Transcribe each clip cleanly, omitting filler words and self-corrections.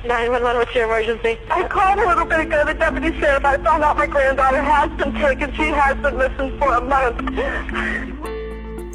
911, what's your emergency? I called a little bit ago, the deputy said, I found out my granddaughter has been taken. She has been missing for a month.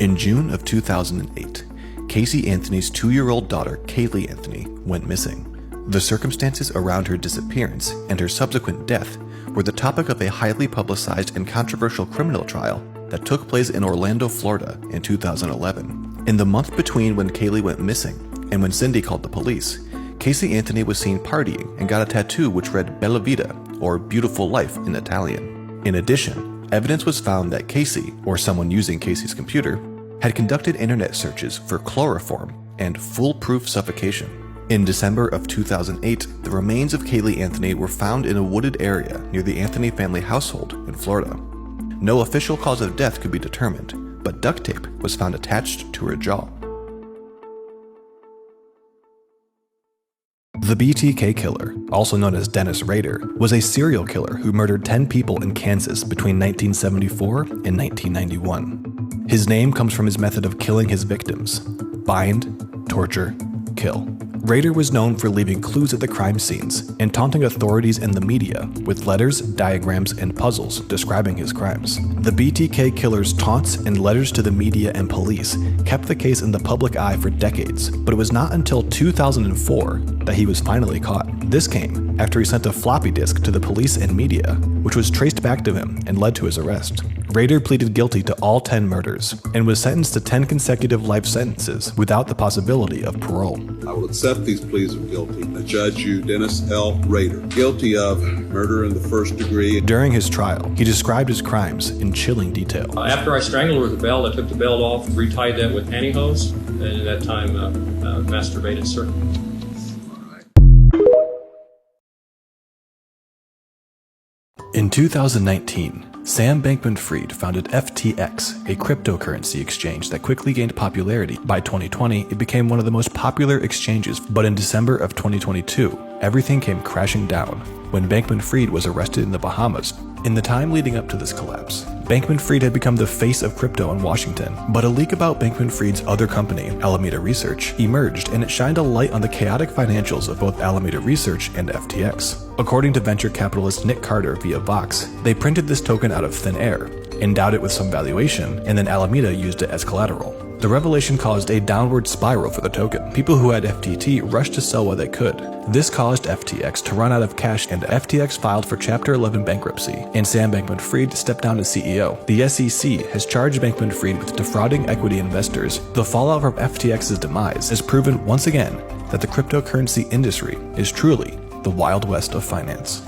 In June of 2008, Casey Anthony's 2-year-old daughter, Kaylee Anthony, went missing. The circumstances around her disappearance and her subsequent death were the topic of a highly publicized and controversial criminal trial that took place in Orlando, Florida in 2011. In the month between when Kaylee went missing and when Cindy called the police, Casey Anthony was seen partying and got a tattoo which read Bella Vita, or Beautiful Life in Italian. In addition, evidence was found that Casey, or someone using Casey's computer, had conducted internet searches for chloroform and foolproof suffocation. In December of 2008, the remains of Kaylee Anthony were found in a wooded area near the Anthony family household in Florida. No official cause of death could be determined, but duct tape was found attached to her jaw. The BTK killer, also known as Dennis Rader, was a serial killer who murdered 10 people in Kansas between 1974 and 1991. His name comes from his method of killing his victims: bind, torture, kill. Rader was known for leaving clues at the crime scenes and taunting authorities and the media with letters, diagrams, and puzzles describing his crimes. The BTK killer's taunts and letters to the media and police kept the case in the public eye for decades, but it was not until 2004 that he was finally caught. This came after he sent a floppy disk to the police and media, which was traced back to him and led to his arrest. Rader pleaded guilty to all 10 murders and was sentenced to 10 consecutive life sentences without the possibility of parole. I will accept these pleas of guilty. I judge you, Dennis L. Rader, guilty of murder in the first degree. During his trial, he described his crimes in chilling detail. After I strangled her with a belt, I took the belt off, retied that with pantyhose, and at that time masturbated certainly. In 2019, Sam Bankman-Fried founded FTX, a cryptocurrency exchange that quickly gained popularity. By 2020, it became one of the most popular exchanges, but in December of 2022, everything came crashing down when Bankman-Fried was arrested in the Bahamas. In the time leading up to this collapse, Bankman-Fried had become the face of crypto in Washington, but a leak about Bankman-Fried's other company, Alameda Research, emerged, and it shined a light on the chaotic financials of both Alameda Research and FTX. According to venture capitalist Nick Carter via Vox, they printed this token out of thin air, endowed it with some valuation, and then Alameda used it as collateral. The revelation caused a downward spiral for the token. People who had FTT rushed to sell what they could. This caused FTX to run out of cash, and FTX filed for Chapter 11 bankruptcy, and Sam Bankman-Fried stepped down as CEO. The SEC has charged Bankman-Fried with defrauding equity investors. The fallout from FTX's demise has proven once again that the cryptocurrency industry is truly the Wild West of finance.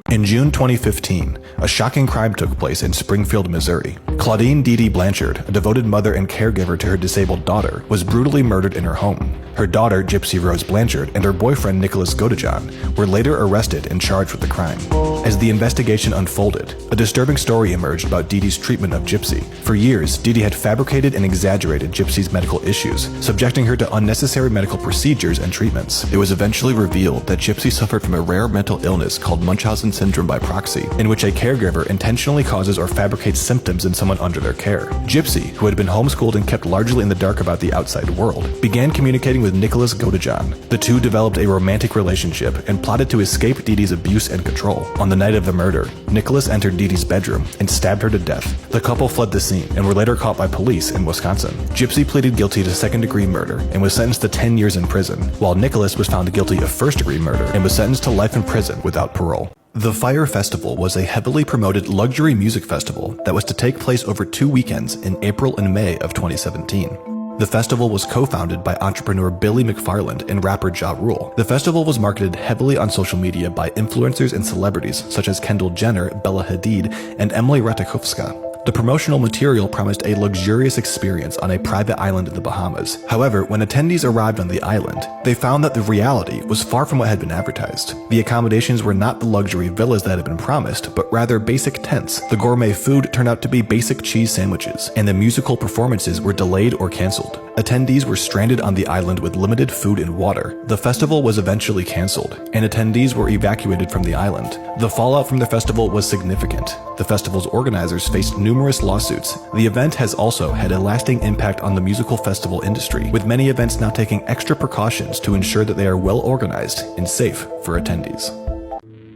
In June 2015, a shocking crime took place in Springfield, Missouri. Claudine Dee Blanchard, a devoted mother and caregiver to her disabled daughter, was brutally murdered in her home. Her daughter, Gypsy Rose Blanchard, and her boyfriend, Nicholas Godejohn, were later arrested and charged with the crime. As the investigation unfolded, a disturbing story emerged about Dee Dee's treatment of Gypsy. For years, Dee Dee had fabricated and exaggerated Gypsy's medical issues, subjecting her to unnecessary medical procedures and treatments. It was eventually revealed that Gypsy suffered from a rare mental illness called Munchausen syndrome by proxy, in which a caregiver intentionally causes or fabricates symptoms in someone under their care. Gypsy, who had been homeschooled and kept largely in the dark about the outside world, began communicating with Nicholas Godejohn. The two developed a romantic relationship and plotted to escape Dee Dee's abuse and control. On the night of the murder, Nicholas entered Dee Dee's bedroom and stabbed her to death. The couple fled the scene and were later caught by police in Wisconsin. Gypsy pleaded guilty to second-degree murder and was sentenced to 10 years in prison, while Nicholas was found guilty of first-degree murder and was sentenced to life in prison without parole. The Fyre Festival was a heavily promoted luxury music festival that was to take place over 2 weekends in April and May of 2017. The festival was co-founded by entrepreneur Billy McFarland and rapper Ja Rule. The festival was marketed heavily on social media by influencers and celebrities such as Kendall Jenner, Bella Hadid, and Emily Ratajkowska. The promotional material promised a luxurious experience on a private island in the Bahamas. However, when attendees arrived on the island, they found that the reality was far from what had been advertised. The accommodations were not the luxury villas that had been promised, but rather basic tents. The gourmet food turned out to be basic cheese sandwiches, and the musical performances were delayed or canceled. Attendees were stranded on the island with limited food and water. The festival was eventually canceled, and attendees were evacuated from the island. The fallout from the festival was significant. The festival's organizers faced numerous numerous lawsuits, the event has also had a lasting impact on the musical festival industry, with many events now taking extra precautions to ensure that they are well organized and safe for attendees.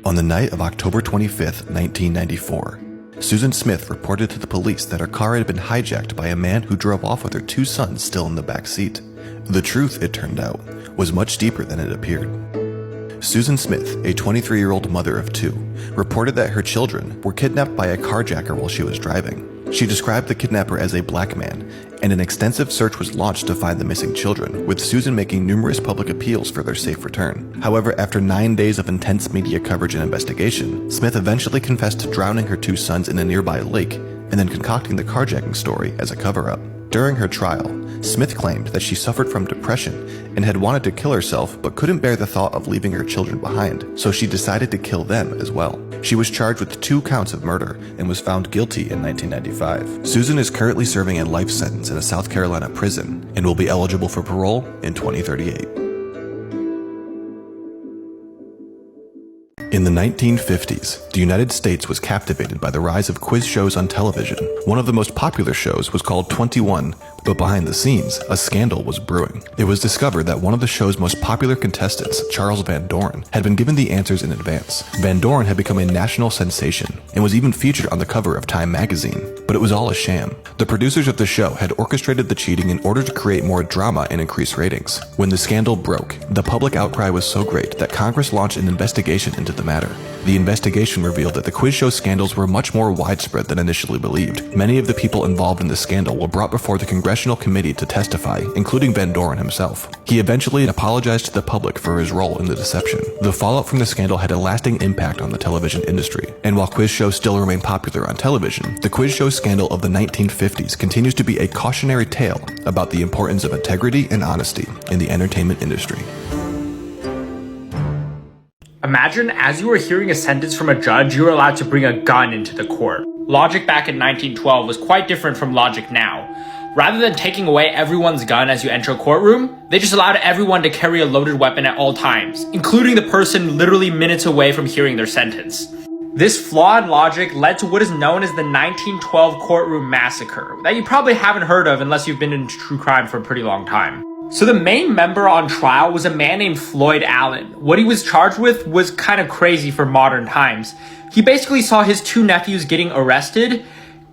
On the night of October 25th, 1994, Susan Smith reported to the police that her car had been hijacked by a man who drove off with her 2 sons still in the back seat. The truth, it turned out, was much deeper than it appeared. Susan Smith, a 23-year-old mother of 2, reported that her children were kidnapped by a carjacker while she was driving. She described the kidnapper as a black man, and an extensive search was launched to find the missing children, with Susan making numerous public appeals for their safe return. However, after 9 days of intense media coverage and investigation, Smith eventually confessed to drowning her 2 sons in a nearby lake and then concocting the carjacking story as a cover-up. During her trial, Smith claimed that she suffered from depression and had wanted to kill herself but couldn't bear the thought of leaving her children behind, so she decided to kill them as well. She was charged with 2 counts of murder and was found guilty in 1995. Susan is currently serving a life sentence in a South Carolina prison and will be eligible for parole in 2038. In the 1950s, the United States was captivated by the rise of quiz shows on television. One of the most popular shows was called 21, but behind the scenes, a scandal was brewing. It was discovered that one of the show's most popular contestants, Charles Van Doren, had been given the answers in advance. Van Doren had become a national sensation and was even featured on the cover of Time magazine, but it was all a sham. The producers of the show had orchestrated the cheating in order to create more drama and increase ratings. When the scandal broke, the public outcry was so great that Congress launched an investigation into the matter. The investigation revealed that the quiz show scandals were much more widespread than initially believed. Many of the people involved in the scandal were brought before the Congressional Committee to testify, including Van Doren himself. He eventually apologized to the public for his role in the deception. The fallout from the scandal had a lasting impact on the television industry, and while quiz shows still remain popular on television, the quiz show scandal of the 1950s continues to be a cautionary tale about the importance of integrity and honesty in the entertainment industry. Imagine as you were hearing a sentence from a judge, you were allowed to bring a gun into the court. Logic back in 1912 was quite different from logic now. Rather than taking away everyone's gun as you enter a courtroom, they just allowed everyone to carry a loaded weapon at all times, including the person literally minutes away from hearing their sentence. This flaw in logic led to what is known as the 1912 courtroom massacre, that you probably haven't heard of unless you've been into true crime for a pretty long time. So the main member on trial was a man named Floyd Allen. What he was charged with was kind of crazy for modern times. He basically saw his 2 nephews getting arrested,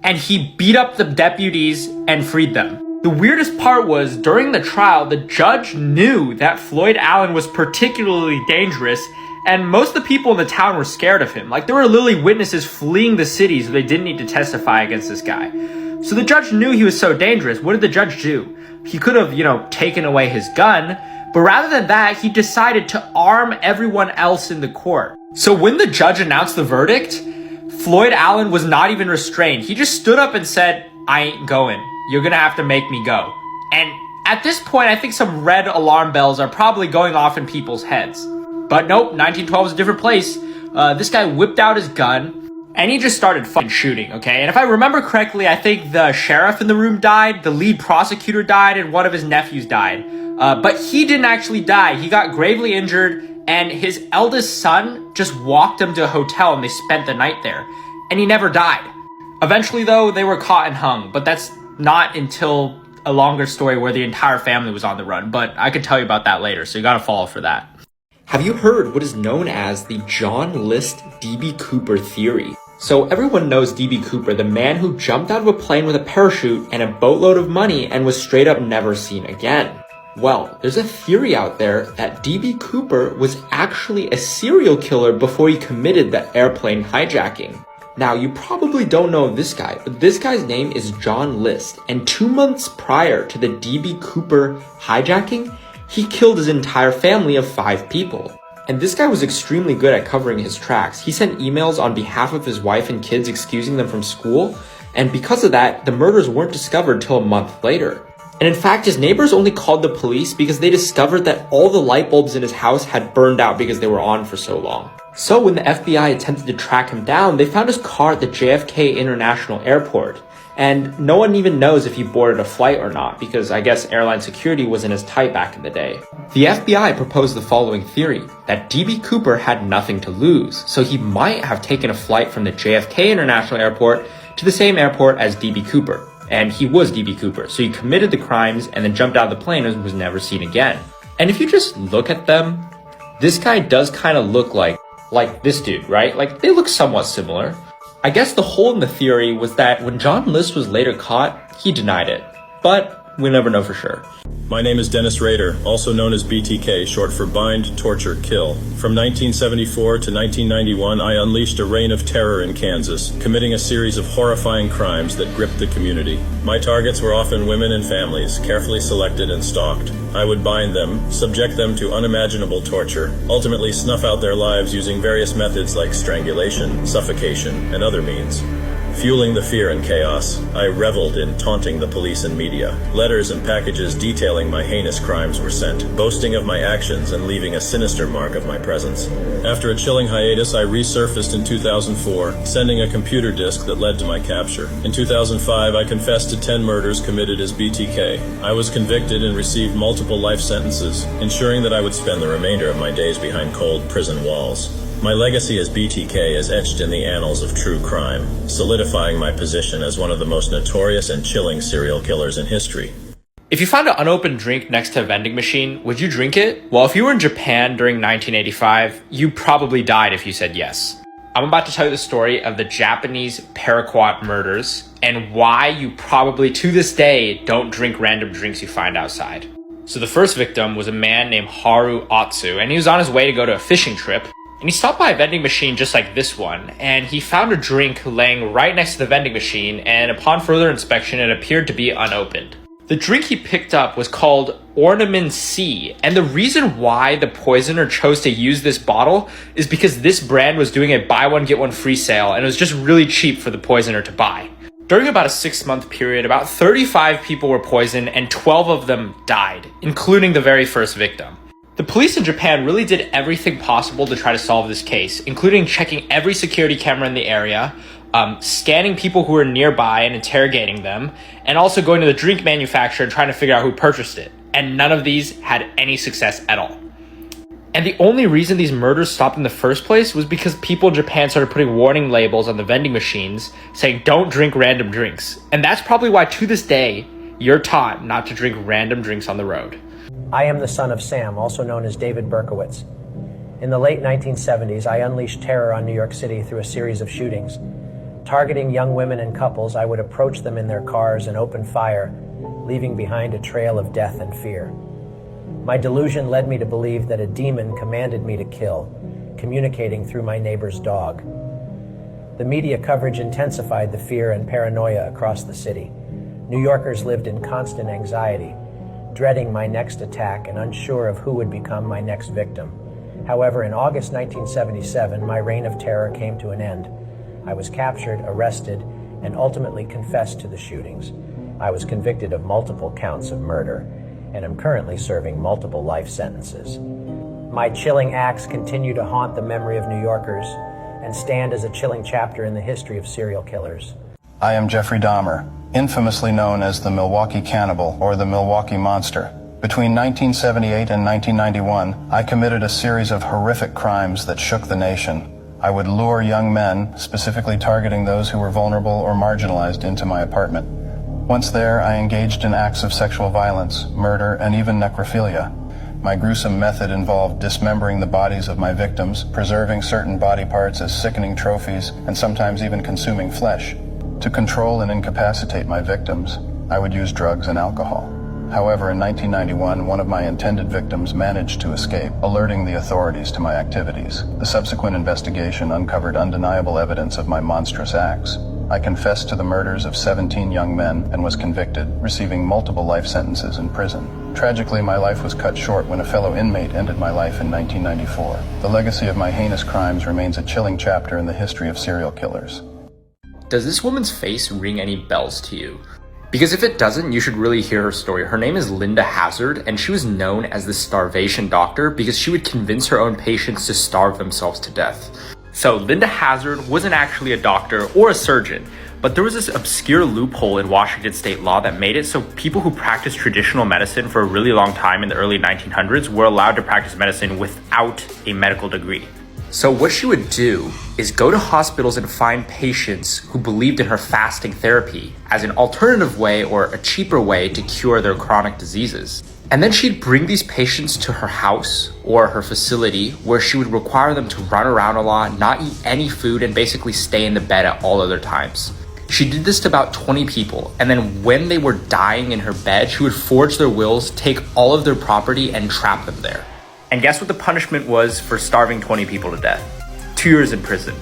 and he beat up the deputies and freed them. The weirdest part was, during the trial, the judge knew that Floyd Allen was particularly dangerous, and most of the people in the town were scared of him. Like, there were literally witnesses fleeing the city so they didn't need to testify against this guy. So the judge knew he was so dangerous. What did the judge do? He could have, taken away his gun, but rather than that, he decided to arm everyone else in the court. So when the judge announced the verdict, Floyd Allen was not even restrained. He just stood up and said, "I ain't going. You're gonna have to make me go." And at this point, I think some red alarm bells are probably going off in people's heads. But nope, 1912 is a different place. This guy whipped out his gun, and he just started fucking shooting, okay? And if I remember correctly, I think the sheriff in the room died, the lead prosecutor died, and one of his nephews died. But he didn't actually die. He got gravely injured, and his eldest son just walked him to a hotel, and they spent the night there. And he never died. Eventually, though, they were caught and hung, but that's not until a longer story where the entire family was on the run. But I could tell you about that later, so you gotta follow for that. Have you heard what is known as the John List D.B. Cooper theory? So everyone knows D.B. Cooper, the man who jumped out of a plane with a parachute and a boatload of money and was straight up never seen again. Well, there's a theory out there that D.B. Cooper was actually a serial killer before he committed the airplane hijacking. Now, you probably don't know this guy, but this guy's name is John List, and 2 months prior to the D.B. Cooper hijacking, he killed his entire family of 5 people. And this guy was extremely good at covering his tracks. He sent emails on behalf of his wife and kids excusing them from school, and because of that, the murders weren't discovered till a month later. And in fact, his neighbors only called the police because they discovered that all the light bulbs in his house had burned out because they were on for so long. So when the FBI attempted to track him down, they found his car at the JFK International Airport. And no one even knows if he boarded a flight or not, because I guess airline security wasn't as tight back in the day. The FBI proposed the following theory, that D.B. Cooper had nothing to lose, so he might have taken a flight from the JFK International Airport to the same airport as D.B. Cooper. And he was D.B. Cooper, so he committed the crimes and then jumped out of the plane and was never seen again. And if you just look at them, this guy does kind of look like this dude, right? Like, they look somewhat similar. I guess the hole in the theory was that when John List was later caught, he denied it. But we'll never know for sure. My name is Dennis Rader, also known as BTK, short for Bind, Torture, Kill. From 1974 to 1991, I unleashed a reign of terror in Kansas, committing a series of horrifying crimes that gripped the community. My targets were often women and families, carefully selected and stalked. I would bind them, subject them to unimaginable torture, ultimately snuff out their lives using various methods like strangulation, suffocation, and other means. Fueling the fear and chaos, I reveled in taunting the police and media. Letters and packages detailing my heinous crimes were sent, boasting of my actions and leaving a sinister mark of my presence. After a chilling hiatus, I resurfaced in 2004, sending a computer disk that led to my capture. In 2005, I confessed to 10 murders committed as BTK. I was convicted and received multiple life sentences, ensuring that I would spend the remainder of my days behind cold prison walls. My legacy as BTK is etched in the annals of true crime, solidifying my position as one of the most notorious and chilling serial killers in history. If you found an unopened drink next to a vending machine, would you drink it? Well, if you were in Japan during 1985, you probably died if you said yes. I'm about to tell you the story of the Japanese Paraquat murders and why you probably to this day don't drink random drinks you find outside. So the first victim was a man named Haru Otsu, and he was on his way to go to a fishing trip. And he stopped by a vending machine just like this one, and he found a drink laying right next to the vending machine, and upon further inspection, it appeared to be unopened. The drink he picked up was called Ornamin C, and the reason why the poisoner chose to use this bottle is because this brand was doing a buy one get one free sale, and it was just really cheap for the poisoner to buy. During about a 6-month period, about 35 people were poisoned, and 12 of them died, including the very first victim. The police in Japan really did everything possible to try to solve this case, including checking every security camera in the area, scanning people who were nearby and interrogating them, and also going to the drink manufacturer and trying to figure out who purchased it. And none of these had any success at all. And the only reason these murders stopped in the first place was because people in Japan started putting warning labels on the vending machines saying, "Don't drink random drinks." And that's probably why to this day, you're taught not to drink random drinks on the road. I am the son of Sam, also known as David Berkowitz. In the late 1970s, I unleashed terror on New York City through a series of shootings. Targeting young women and couples, I would approach them in their cars and open fire, leaving behind a trail of death and fear. My delusion led me to believe that a demon commanded me to kill, communicating through my neighbor's dog. The media coverage intensified the fear and paranoia across the city. New Yorkers lived in constant anxiety, dreading my next attack and unsure of who would become my next victim. However, in August 1977, my reign of terror came to an end. I was captured, arrested, and ultimately confessed to the shootings. I was convicted of multiple counts of murder, and am currently serving multiple life sentences. My chilling acts continue to haunt the memory of New Yorkers and stand as a chilling chapter in the history of serial killers. I am Jeffrey Dahmer, infamously known as the Milwaukee Cannibal or the Milwaukee Monster. Between 1978 and 1991, I committed a series of horrific crimes that shook the nation. I would lure young men, specifically targeting those who were vulnerable or marginalized, into my apartment. Once there, I engaged in acts of sexual violence, murder, and even necrophilia. My gruesome method involved dismembering the bodies of my victims, preserving certain body parts as sickening trophies, and sometimes even consuming flesh. To control and incapacitate my victims, I would use drugs and alcohol. However, in 1991, one of my intended victims managed to escape, alerting the authorities to my activities. The subsequent investigation uncovered undeniable evidence of my monstrous acts. I confessed to the murders of 17 young men and was convicted, receiving multiple life sentences in prison. Tragically, my life was cut short when a fellow inmate ended my life in 1994. The legacy of my heinous crimes remains a chilling chapter in the history of serial killers. Does this woman's face ring any bells to you? Because if it doesn't, you should really hear her story. Her name is Linda Hazard, and she was known as the starvation doctor because she would convince her own patients to starve themselves to death. So Linda Hazard wasn't actually a doctor or a surgeon, but there was this obscure loophole in Washington state law that made it so people who practiced traditional medicine for a really long time in the early 1900s were allowed to practice medicine without a medical degree. So what she would do is go to hospitals and find patients who believed in her fasting therapy as an alternative way or a cheaper way to cure their chronic diseases. And then she'd bring these patients to her house or her facility where she would require them to run around a lot, not eat any food, and basically stay in the bed at all other times. She did this to about 20 people, and then when they were dying in her bed, she would forge their wills, take all of their property, and trap them there. And guess what the punishment was for starving 20 people to death? 2 years in prison.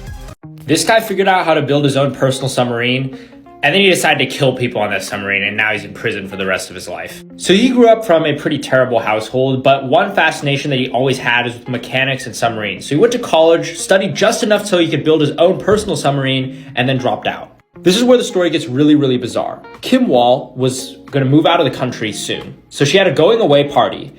This guy figured out how to build his own personal submarine, and then he decided to kill people on that submarine, and now he's in prison for the rest of his life. So he grew up from a pretty terrible household, but one fascination that he always had is with mechanics and submarines. So he went to college, studied just enough so he could build his own personal submarine, and then dropped out. This is where the story gets really, really bizarre. Kim Wall was going to move out of the country soon, so she had a going away party.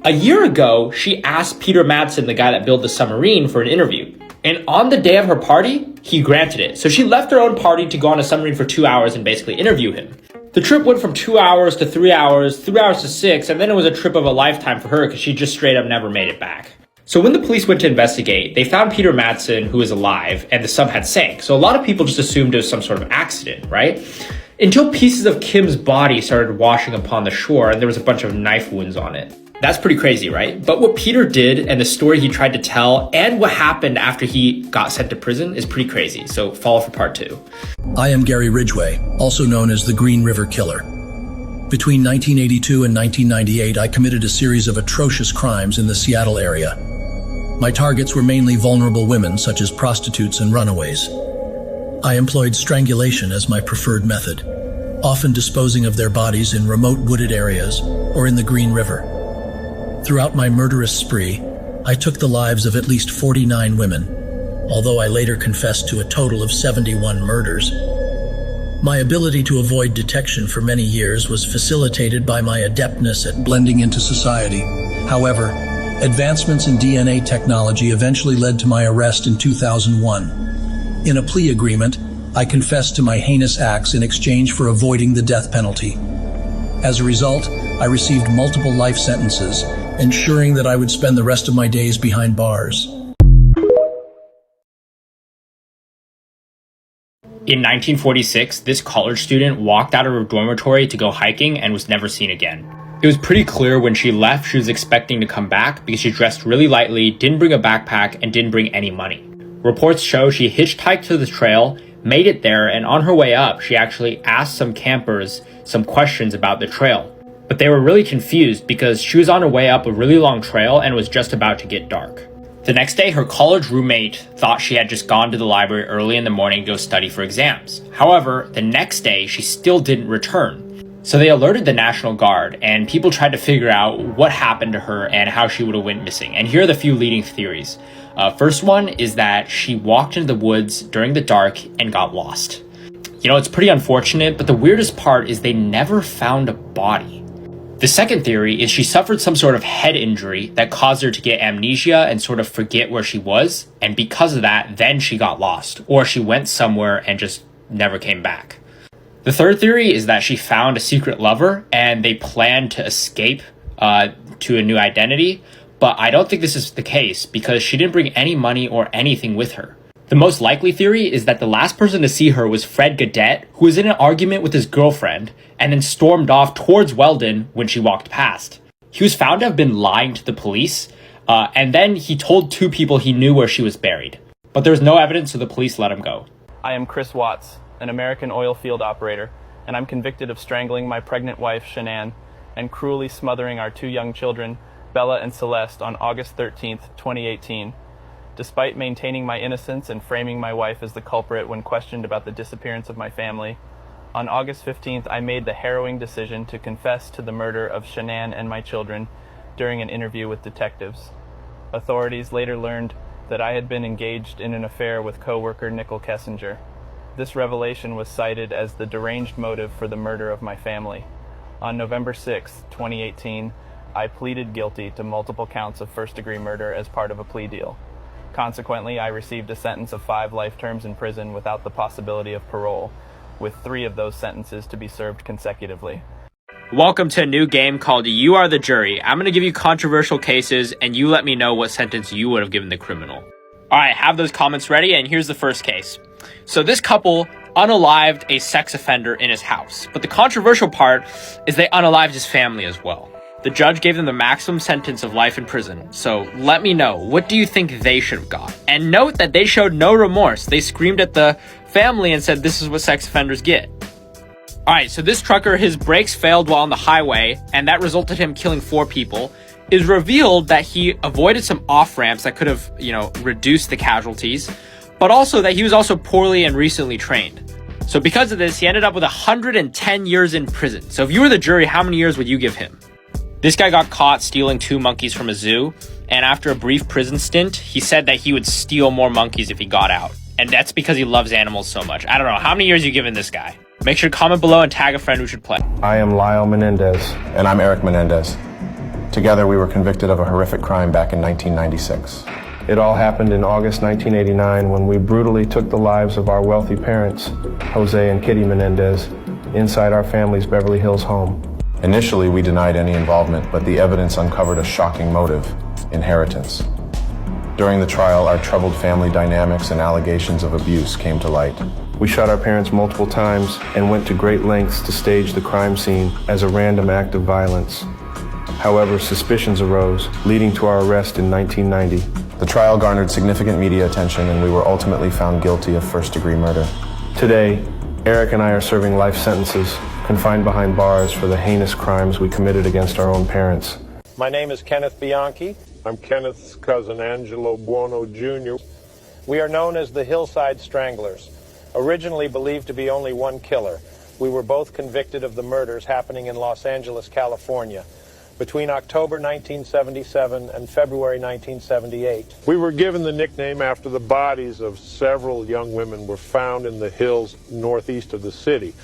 A year ago, she asked Peter Madsen, the guy that built the submarine, for an interview. And on the day of her party, he granted it. So she left her own party to go on a submarine for 2 hours and basically interview him. The trip went from 2 hours to 3 hours, 3 hours to 6, and then it was a trip of a lifetime for her because she just straight up never made it back. So when the police went to investigate, they found Peter Madsen, who was alive, and the sub had sank. So a lot of people just assumed it was some sort of accident, right? Until pieces of Kim's body started washing upon the shore and there was a bunch of knife wounds on it. That's pretty crazy, right? But what Peter did and the story he tried to tell and what happened after he got sent to prison is pretty crazy. So follow for part 2. I am Gary Ridgway, also known as the Green River Killer. Between 1982 and 1998, I committed a series of atrocious crimes in the Seattle area. My targets were mainly vulnerable women, such as prostitutes and runaways. I employed strangulation as my preferred method, often disposing of their bodies in remote wooded areas or in the Green River. Throughout my murderous spree, I took the lives of at least 49 women, although I later confessed to a total of 71 murders. My ability to avoid detection for many years was facilitated by my adeptness at blending into society. However, advancements in DNA technology eventually led to my arrest in 2001. In a plea agreement, I confessed to my heinous acts in exchange for avoiding the death penalty. As a result, I received multiple life sentences, ensuring that I would spend the rest of my days behind bars. In 1946, this college student walked out of her dormitory to go hiking and was never seen again. It was pretty clear when she left she was expecting to come back because she dressed really lightly, didn't bring a backpack, and didn't bring any money. Reports show she hitchhiked to the trail, made it there, and on her way up, she actually asked some campers some questions about the trail. But they were really confused because she was on her way up a really long trail and was just about to get dark. The next day, her college roommate thought she had just gone to the library early in the morning to go study for exams. However, the next day, she still didn't return. So they alerted the National Guard, and people tried to figure out what happened to her and how she would have went missing. And here are the few leading theories. First one is that she walked into the woods during the dark and got lost. You know, it's pretty unfortunate, but the weirdest part is they never found a body. The second theory is she suffered some sort of head injury that caused her to get amnesia and sort of forget where she was. And because of that, then she got lost, or she went somewhere and just never came back. The third theory is that she found a secret lover and they planned to escape to a new identity. But I don't think this is the case because she didn't bring any money or anything with her. The most likely theory is that the last person to see her was Fred Gadet, who was in an argument with his girlfriend and then stormed off towards Weldon when she walked past. He was found to have been lying to the police, and then he told 2 people he knew where she was buried. But there was no evidence, so the police let him go. I am Chris Watts, an American oil field operator, and I'm convicted of strangling my pregnant wife, Shanann, and cruelly smothering our 2 young children, Bella and Celeste, on August 13th, 2018. Despite maintaining my innocence and framing my wife as the culprit when questioned about the disappearance of my family, on August 15th, I made the harrowing decision to confess to the murder of Shanann and my children during an interview with detectives. Authorities later learned that I had been engaged in an affair with co-worker Nicole Kessinger. This revelation was cited as the deranged motive for the murder of my family. On November 6, 2018, I pleaded guilty to multiple counts of first-degree murder as part of a plea deal. Consequently, I received a sentence of 5 life terms in prison without the possibility of parole, with 3 of those sentences to be served consecutively. Welcome to a new game called You Are the Jury. I'm going to give you controversial cases, and you let me know what sentence you would have given the criminal. All right, have those comments ready, and here's the first case. So this couple unalived a sex offender in his house, but the controversial part is they unalived his family as well. The judge gave them the maximum sentence of life in prison, so let me know, what do you think they should have got? And note that they showed no remorse. They screamed at the family and said this is what sex offenders get. Alright, so this trucker, his brakes failed while on the highway, and that resulted in him killing 4 people. It was revealed that he avoided some off-ramps that could have, reduced the casualties, but also that he was also poorly and recently trained. So because of this, he ended up with 110 years in prison. So if you were the jury, how many years would you give him? This guy got caught stealing 2 monkeys from a zoo, and after a brief prison stint, he said that he would steal more monkeys if he got out. And that's because he loves animals so much. I don't know, how many years are you giving this guy? Make sure to comment below and tag a friend who should play. I am Lyle Menendez. And I'm Eric Menendez. Together we were convicted of a horrific crime back in 1996. It all happened in August 1989 when we brutally took the lives of our wealthy parents, Jose and Kitty Menendez, inside our family's Beverly Hills home. Initially, we denied any involvement, but the evidence uncovered a shocking motive: inheritance. During the trial, our troubled family dynamics and allegations of abuse came to light. We shot our parents multiple times and went to great lengths to stage the crime scene as a random act of violence. However, suspicions arose, leading to our arrest in 1990. The trial garnered significant media attention, and we were ultimately found guilty of first-degree murder. Today, Eric and I are serving life sentences, confined behind bars for the heinous crimes we committed against our own parents. My name is Kenneth Bianchi. I'm Kenneth's cousin Angelo Buono Jr. We are known as the Hillside Stranglers, originally believed to be only one killer. We were both convicted of the murders happening in Los Angeles, California, between October 1977 and February 1978. We were given the nickname after the bodies of several young women were found in the hills northeast of the city,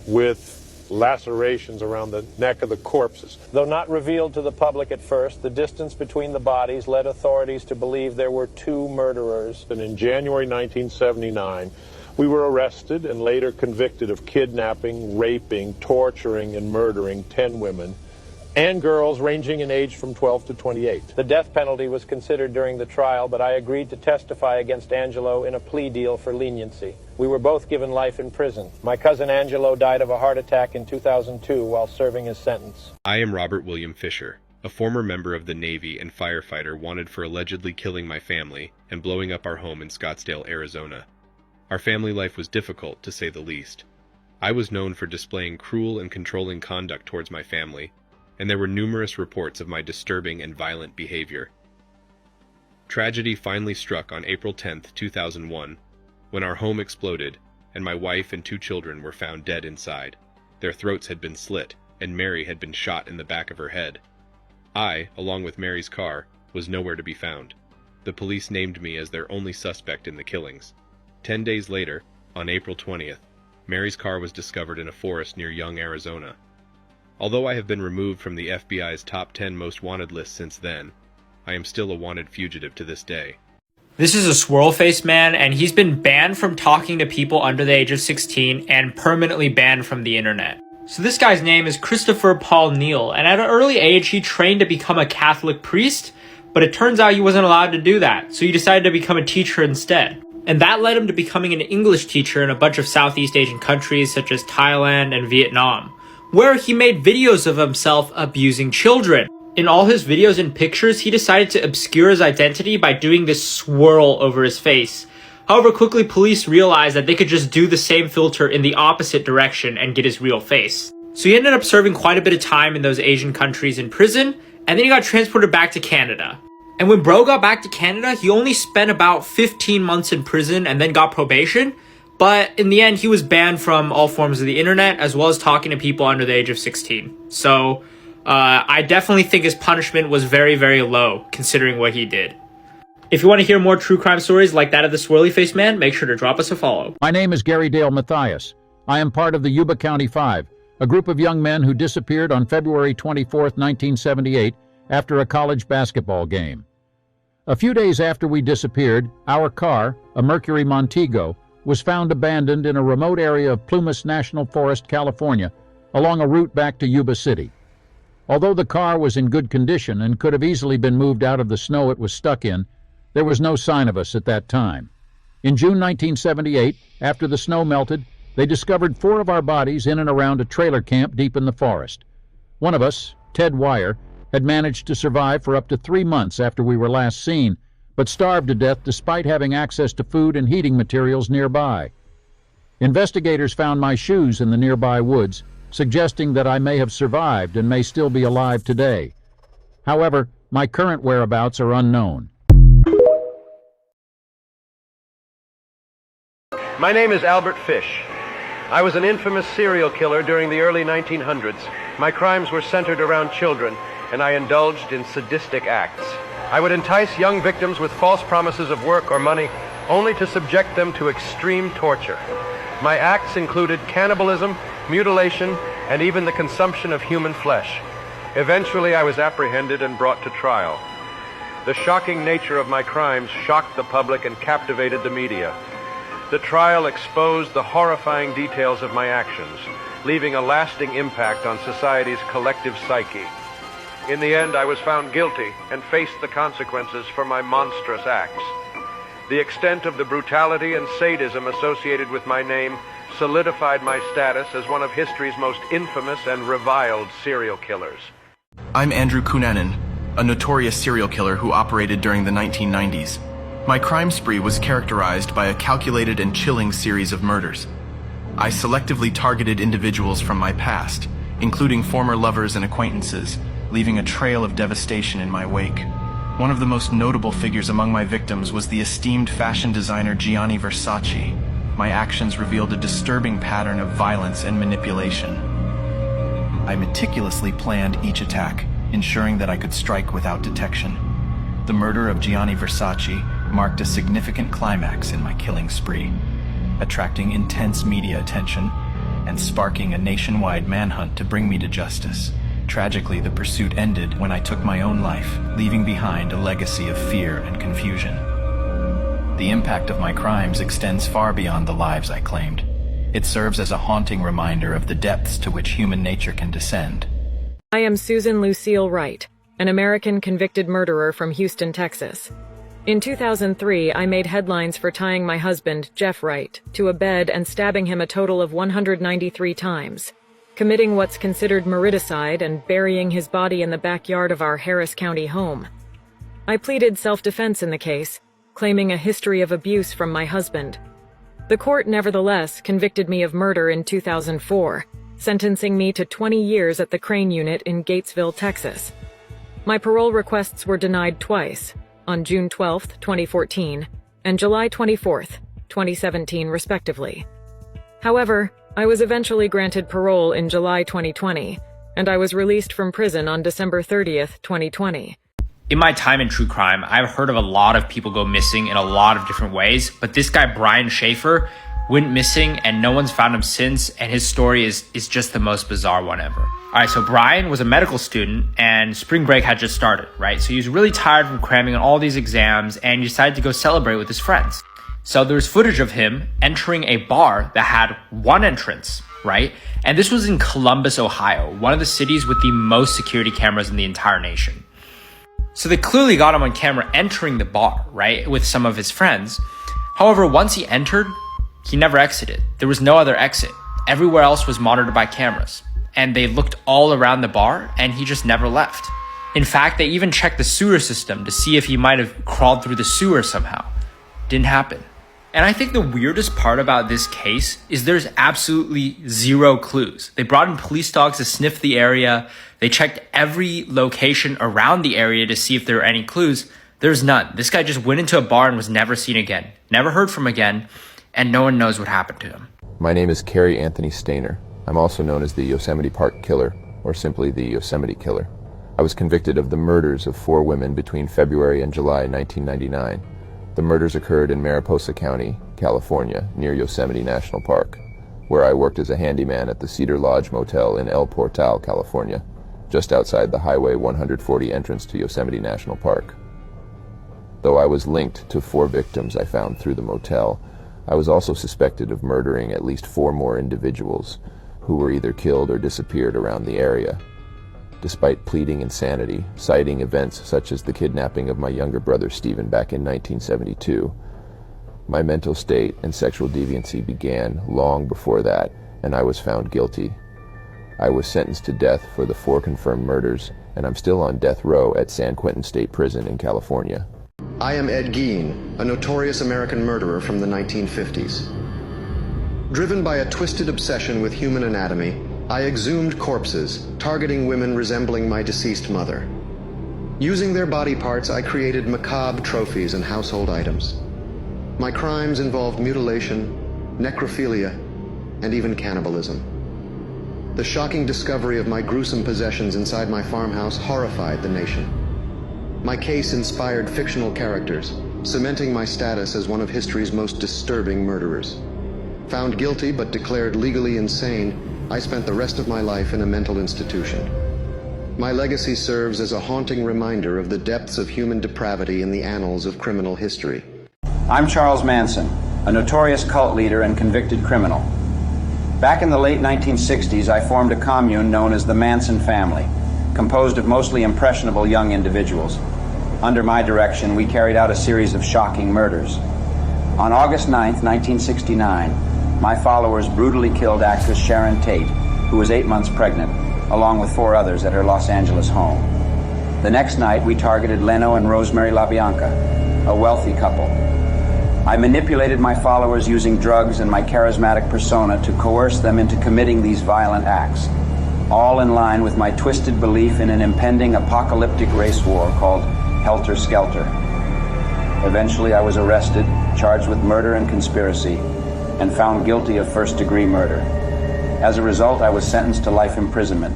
with lacerations around the neck of the corpses. Though not revealed to the public at first, the distance between the bodies led authorities to believe there were 2 murderers. And in January 1979, we were arrested and later convicted of kidnapping, raping, torturing, and murdering 10 women and girls ranging in age from 12 to 28. The death penalty was considered during the trial, but I agreed to testify against Angelo in a plea deal for leniency. We were both given life in prison. My cousin Angelo died of a heart attack in 2002 while serving his sentence. I am Robert William Fisher, a former member of the Navy and firefighter wanted for allegedly killing my family and blowing up our home in Scottsdale, Arizona. Our family life was difficult, to say the least. I was known for displaying cruel and controlling conduct towards my family, and there were numerous reports of my disturbing and violent behavior. Tragedy finally struck on April 10, 2001, when our home exploded and my wife and 2 children were found dead inside. Their throats had been slit, and Mary had been shot in the back of her head. I, along with Mary's car, was nowhere to be found. The police named me as their only suspect in the killings. 10 days later, on April 20th, Mary's car was discovered in a forest near Young, Arizona. Although I have been removed from the FBI's top 10 most wanted list since then, I am still a wanted fugitive to this day. This is a swirl-faced man, and he's been banned from talking to people under the age of 16 and permanently banned from the internet. So this guy's name is Christopher Paul Neal, and at an early age he trained to become a Catholic priest, but it turns out he wasn't allowed to do that, so he decided to become a teacher instead. And that led him to becoming an English teacher in a bunch of Southeast Asian countries such as Thailand and Vietnam, where he made videos of himself abusing children. In all his videos and pictures, he decided to obscure his identity by doing this swirl over his face. However, quickly police realized that they could just do the same filter in the opposite direction and get his real face. So he ended up serving quite a bit of time in those Asian countries in prison, and then he got transported back to Canada. And when bro got back to Canada, he only spent about 15 months in prison and then got probation. But in the end, he was banned from all forms of the internet, as well as talking to people under the age of 16. So I definitely think his punishment was very, very low, considering what he did. If you want to hear more true crime stories like that of the swirly-faced man, make sure to drop us a follow. My name is Gary Dale Mathias. I am part of the Yuba County Five, a group of young men who disappeared on February 24, 1978, after a college basketball game. A few days after we disappeared, our car, a Mercury Montego, was found abandoned in a remote area of Plumas National Forest, California, along a route back to Yuba City. Although the car was in good condition and could have easily been moved out of the snow it was stuck in, There was no sign of us at that time. In June 1978, after the snow melted, they discovered 4 of our bodies in and around a trailer camp deep in the forest. One of us, Ted Wire, had managed to survive for up to 3 months after we were last seen, but starved to death despite having access to food and heating materials nearby. Investigators found my shoes in the nearby woods, suggesting that I may have survived and may still be alive today. However, my current whereabouts are unknown. My name is Albert Fish. I was an infamous serial killer during the early 1900s. My crimes were centered around children, and I indulged in sadistic acts. I would entice young victims with false promises of work or money, only to subject them to extreme torture. My acts included cannibalism, mutilation, and even the consumption of human flesh. Eventually, I was apprehended and brought to trial. The shocking nature of my crimes shocked the public and captivated the media. The trial exposed the horrifying details of my actions, leaving a lasting impact on society's collective psyche. In the end, I was found guilty and faced the consequences for my monstrous acts. The extent of the brutality and sadism associated with my name solidified my status as one of history's most infamous and reviled serial killers. I'm Andrew Cunanan, a notorious serial killer who operated during the 1990s. My crime spree was characterized by a calculated and chilling series of murders. I selectively targeted individuals from my past, including former lovers and acquaintances, leaving a trail of devastation in my wake. One of the most notable figures among my victims was the esteemed fashion designer Gianni Versace. My actions revealed a disturbing pattern of violence and manipulation. I meticulously planned each attack, ensuring that I could strike without detection. The murder of Gianni Versace marked a significant climax in my killing spree, attracting intense media attention and sparking a nationwide manhunt to bring me to justice. Tragically, the pursuit ended when I took my own life, leaving behind a legacy of fear and confusion. The impact of my crimes extends far beyond the lives I claimed. It serves as a haunting reminder of the depths to which human nature can descend. I am Susan Lucille Wright, an American convicted murderer from Houston, Texas. In 2003, I made headlines for tying my husband, Jeff Wright, to a bed and stabbing him a total of 193 times, committing what's considered mariticide and burying his body in the backyard of our Harris County home. I pleaded self-defense in the case, claiming a history of abuse from my husband. The court nevertheless convicted me of murder in 2004, sentencing me to 20 years at the Crane Unit in Gatesville, Texas. My parole requests were denied twice, on June 12, 2014, and July 24, 2017, respectively. However, I was eventually granted parole in July 2020, and I was released from prison on December 30, 2020. In my time in true crime, I've heard of a lot of people go missing in a lot of different ways, but this guy, Brian Schaefer, went missing and no one's found him since, and his story is just the most bizarre one ever. All right, so Brian was a medical student and spring break had just started, right? So he was really tired from cramming on all these exams and he decided to go celebrate with his friends. So there's footage of him entering a bar that had one entrance, right? And this was in Columbus, Ohio, one of the cities with the most security cameras in the entire nation. So they clearly got him on camera entering the bar, right, with some of his friends. However, once he entered, he never exited. There was no other exit. Everywhere else was monitored by cameras. And they looked all around the bar and he just never left. In fact, they even checked the sewer system to see if he might have crawled through the sewer somehow. Didn't happen. And I think the weirdest part about this case is there's absolutely zero clues. They brought in police dogs to sniff the area. They checked every location around the area to see if there were any clues. There's none. This guy just went into a bar and was never seen again, never heard from again, and no one knows what happened to him. My name is Kerry Anthony Stainer. I'm also known as the Yosemite Park Killer, or simply the Yosemite Killer. I was convicted of the murders of 4 women between February and July 1999. The murders occurred in Mariposa County, California, near Yosemite National Park, where I worked as a handyman at the Cedar Lodge Motel in El Portal, California, just outside the Highway 140 entrance to Yosemite National Park. Though I was linked to 4 victims I found through the motel, I was also suspected of murdering at least 4 more individuals who were either killed or disappeared around the area. despite pleading insanity, citing events such as the kidnapping of my younger brother Stephen back in 1972. My mental state and sexual deviancy began long before that, and I was found guilty. I was sentenced to death for the 4 confirmed murders, and I'm still on death row at San Quentin State Prison in California. I am Ed Gein, a notorious American murderer from the 1950s. Driven by a twisted obsession with human anatomy, I exhumed corpses, targeting women resembling my deceased mother. Using their body parts, I created macabre trophies and household items. My crimes involved mutilation, necrophilia, and even cannibalism. The shocking discovery of my gruesome possessions inside my farmhouse horrified the nation. My case inspired fictional characters, cementing my status as one of history's most disturbing murderers. Found guilty but declared legally insane, I spent the rest of my life in a mental institution. My legacy serves as a haunting reminder of the depths of human depravity in the annals of criminal history. I'm Charles Manson, a notorious cult leader and convicted criminal. Back in the late 1960s, I formed a commune known as the Manson family, composed of mostly impressionable young individuals. Under my direction, we carried out a series of shocking murders. On August 9, 1969, my followers brutally killed actress Sharon Tate, who was 8 months pregnant, along with 4 others at her Los Angeles home. The next night, we targeted Leno and Rosemary LaBianca, a wealthy couple. I manipulated my followers using drugs and my charismatic persona to coerce them into committing these violent acts, all in line with my twisted belief in an impending apocalyptic race war called Helter Skelter. Eventually, I was arrested, charged with murder and conspiracy, and found guilty of first-degree murder. As a result, I was sentenced to life imprisonment.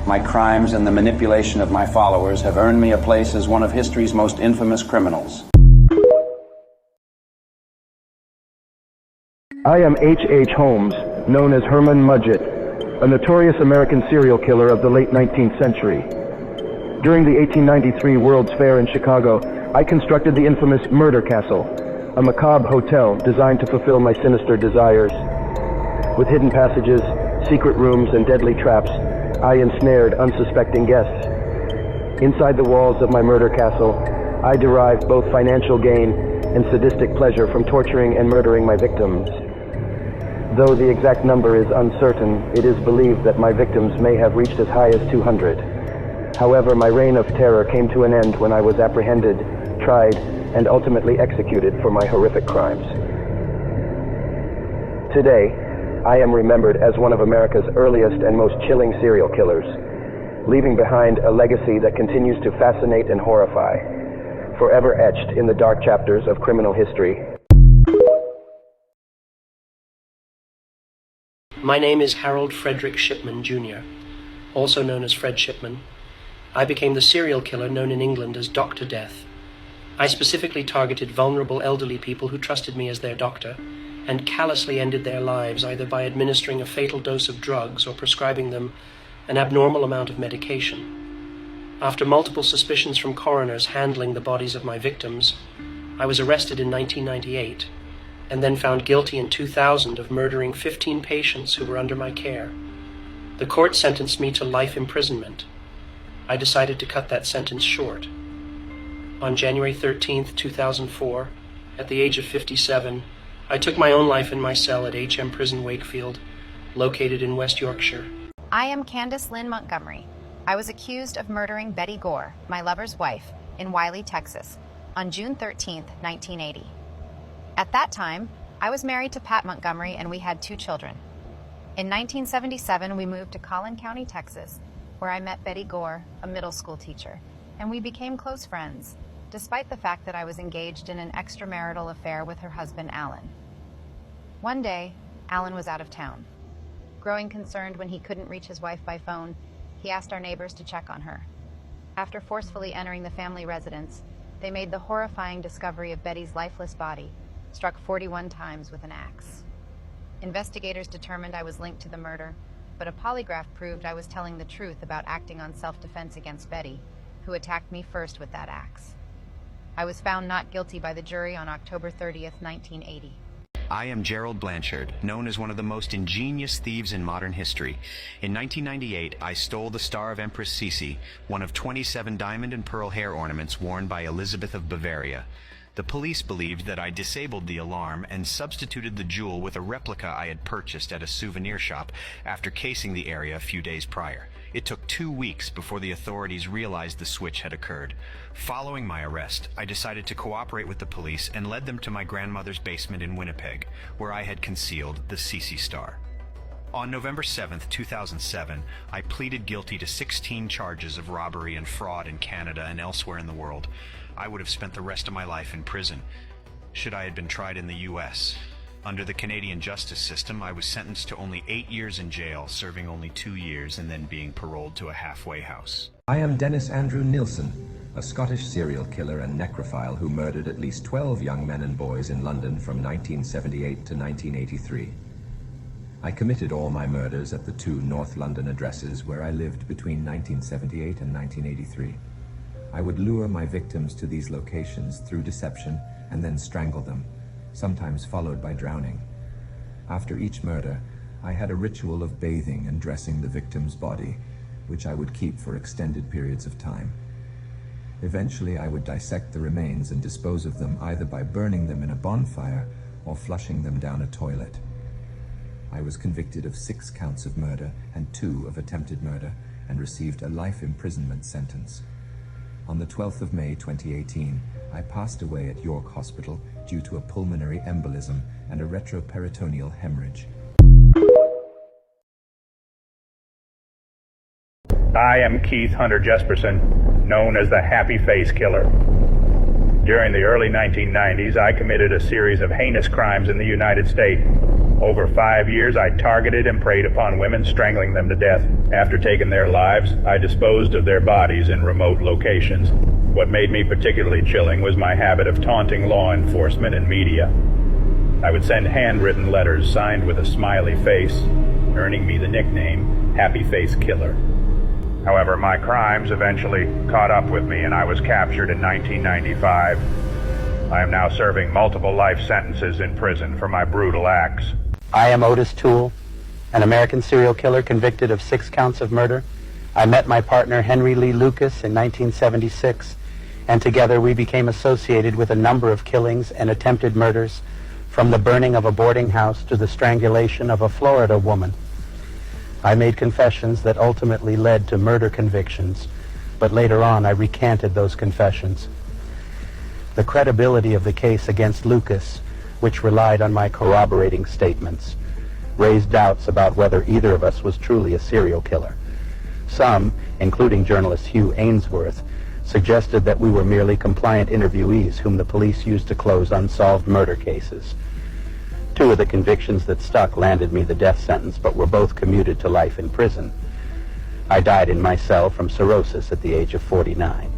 My crimes and the manipulation of my followers have earned me a place as one of history's most infamous criminals. I am H.H. Holmes, known as Herman Mudgett, a notorious American serial killer of the late 19th century. During the 1893 World's Fair in Chicago, I constructed the infamous Murder Castle, a macabre hotel designed to fulfill my sinister desires. With hidden passages, secret rooms, and deadly traps, I ensnared unsuspecting guests. Inside the walls of my murder castle, I derived both financial gain and sadistic pleasure from torturing and murdering my victims. Though the exact number is uncertain, it is believed that my victims may have reached as high as 200. However, my reign of terror came to an end when I was apprehended, tried, and ultimately executed for my horrific crimes. Today, I am remembered as one of America's earliest and most chilling serial killers, leaving behind a legacy that continues to fascinate and horrify, forever etched in the dark chapters of criminal history. My name is Harold Frederick Shipman, Jr., also known as Fred Shipman. I became the serial killer known in England as Dr. Death. I specifically targeted vulnerable elderly people who trusted me as their doctor, and callously ended their lives either by administering a fatal dose of drugs or prescribing them an abnormal amount of medication. After multiple suspicions from coroners handling the bodies of my victims, I was arrested in 1998, and then found guilty in 2000 of murdering 15 patients who were under my care. The court sentenced me to life imprisonment. I decided to cut that sentence short. On January 13th, 2004, at the age of 57, I took my own life in my cell at HM Prison Wakefield, located in West Yorkshire. I am Candace Lynn Montgomery. I was accused of murdering Betty Gore, my lover's wife, in Wiley, Texas, on June 13th, 1980. At that time, I was married to Pat Montgomery and we had 2 children. In 1977, we moved to Collin County, Texas, where I met Betty Gore, a middle school teacher, and we became close friends, despite the fact that I was engaged in an extramarital affair with her husband, Alan. One day, Alan was out of town. Growing concerned when he couldn't reach his wife by phone, he asked our neighbors to check on her. After forcefully entering the family residence, they made the horrifying discovery of Betty's lifeless body, struck 41 times with an axe. Investigators determined I was linked to the murder, but a polygraph proved I was telling the truth about acting on self-defense against Betty, who attacked me first with that axe. I was found not guilty by the jury on October 30th, 1980. I am Gerald Blanchard, known as one of the most ingenious thieves in modern history. In 1998, I stole the Star of Empress Sisi, one of 27 diamond and pearl hair ornaments worn by Elizabeth of Bavaria. The police believed that I disabled the alarm and substituted the jewel with a replica I had purchased at a souvenir shop after casing the area a few days prior. It took 2 weeks before the authorities realized the switch had occurred. Following my arrest, I decided to cooperate with the police and led them to my grandmother's basement in Winnipeg, where I had concealed the Sisi Star. On November 7, 2007, I pleaded guilty to 16 charges of robbery and fraud in Canada and elsewhere in the world. I would have spent the rest of my life in prison, should I had been tried in the U.S. Under the Canadian justice system, I was sentenced to only 8 years in jail, serving only 2 years and then being paroled to a halfway house. I am Dennis Andrew Nilsson, a Scottish serial killer and necrophile who murdered at least 12 young men and boys in London from 1978 to 1983. I committed all my murders at the 2 North London addresses where I lived between 1978 and 1983. I would lure my victims to these locations through deception and then strangle them, sometimes followed by drowning. After each murder, I had a ritual of bathing and dressing the victim's body, which I would keep for extended periods of time. Eventually, I would dissect the remains and dispose of them either by burning them in a bonfire or flushing them down a toilet. I was convicted of 6 counts of murder and 2 of attempted murder and received a life imprisonment sentence. On the 12th of May 2018, I passed away at York Hospital due to a pulmonary embolism and a retroperitoneal hemorrhage. I am Keith Hunter Jesperson, known as the Happy Face Killer. During the early 1990s, I committed a series of heinous crimes in the United States. Over 5 years, I targeted and preyed upon women, strangling them to death. After taking their lives, I disposed of their bodies in remote locations. What made me particularly chilling was my habit of taunting law enforcement and media. I would send handwritten letters signed with a smiley face, earning me the nickname Happy Face Killer. However, my crimes eventually caught up with me and I was captured in 1995. I am now serving multiple life sentences in prison for my brutal acts. I am Otis Toole, an American serial killer convicted of 6 counts of murder. I met my partner Henry Lee Lucas in 1976, and together we became associated with a number of killings and attempted murders, from the burning of a boarding house to the strangulation of a Florida woman. I made confessions that ultimately led to murder convictions, but later on I recanted those confessions. The credibility of the case against Lucas, which relied on my corroborating statements, raised doubts about whether either of us was truly a serial killer. Some, including journalist Hugh Ainsworth, suggested that we were merely compliant interviewees whom the police used to close unsolved murder cases. 2 of the convictions that stuck landed me the death sentence, but were both commuted to life in prison. I died in my cell from cirrhosis at the age of 49.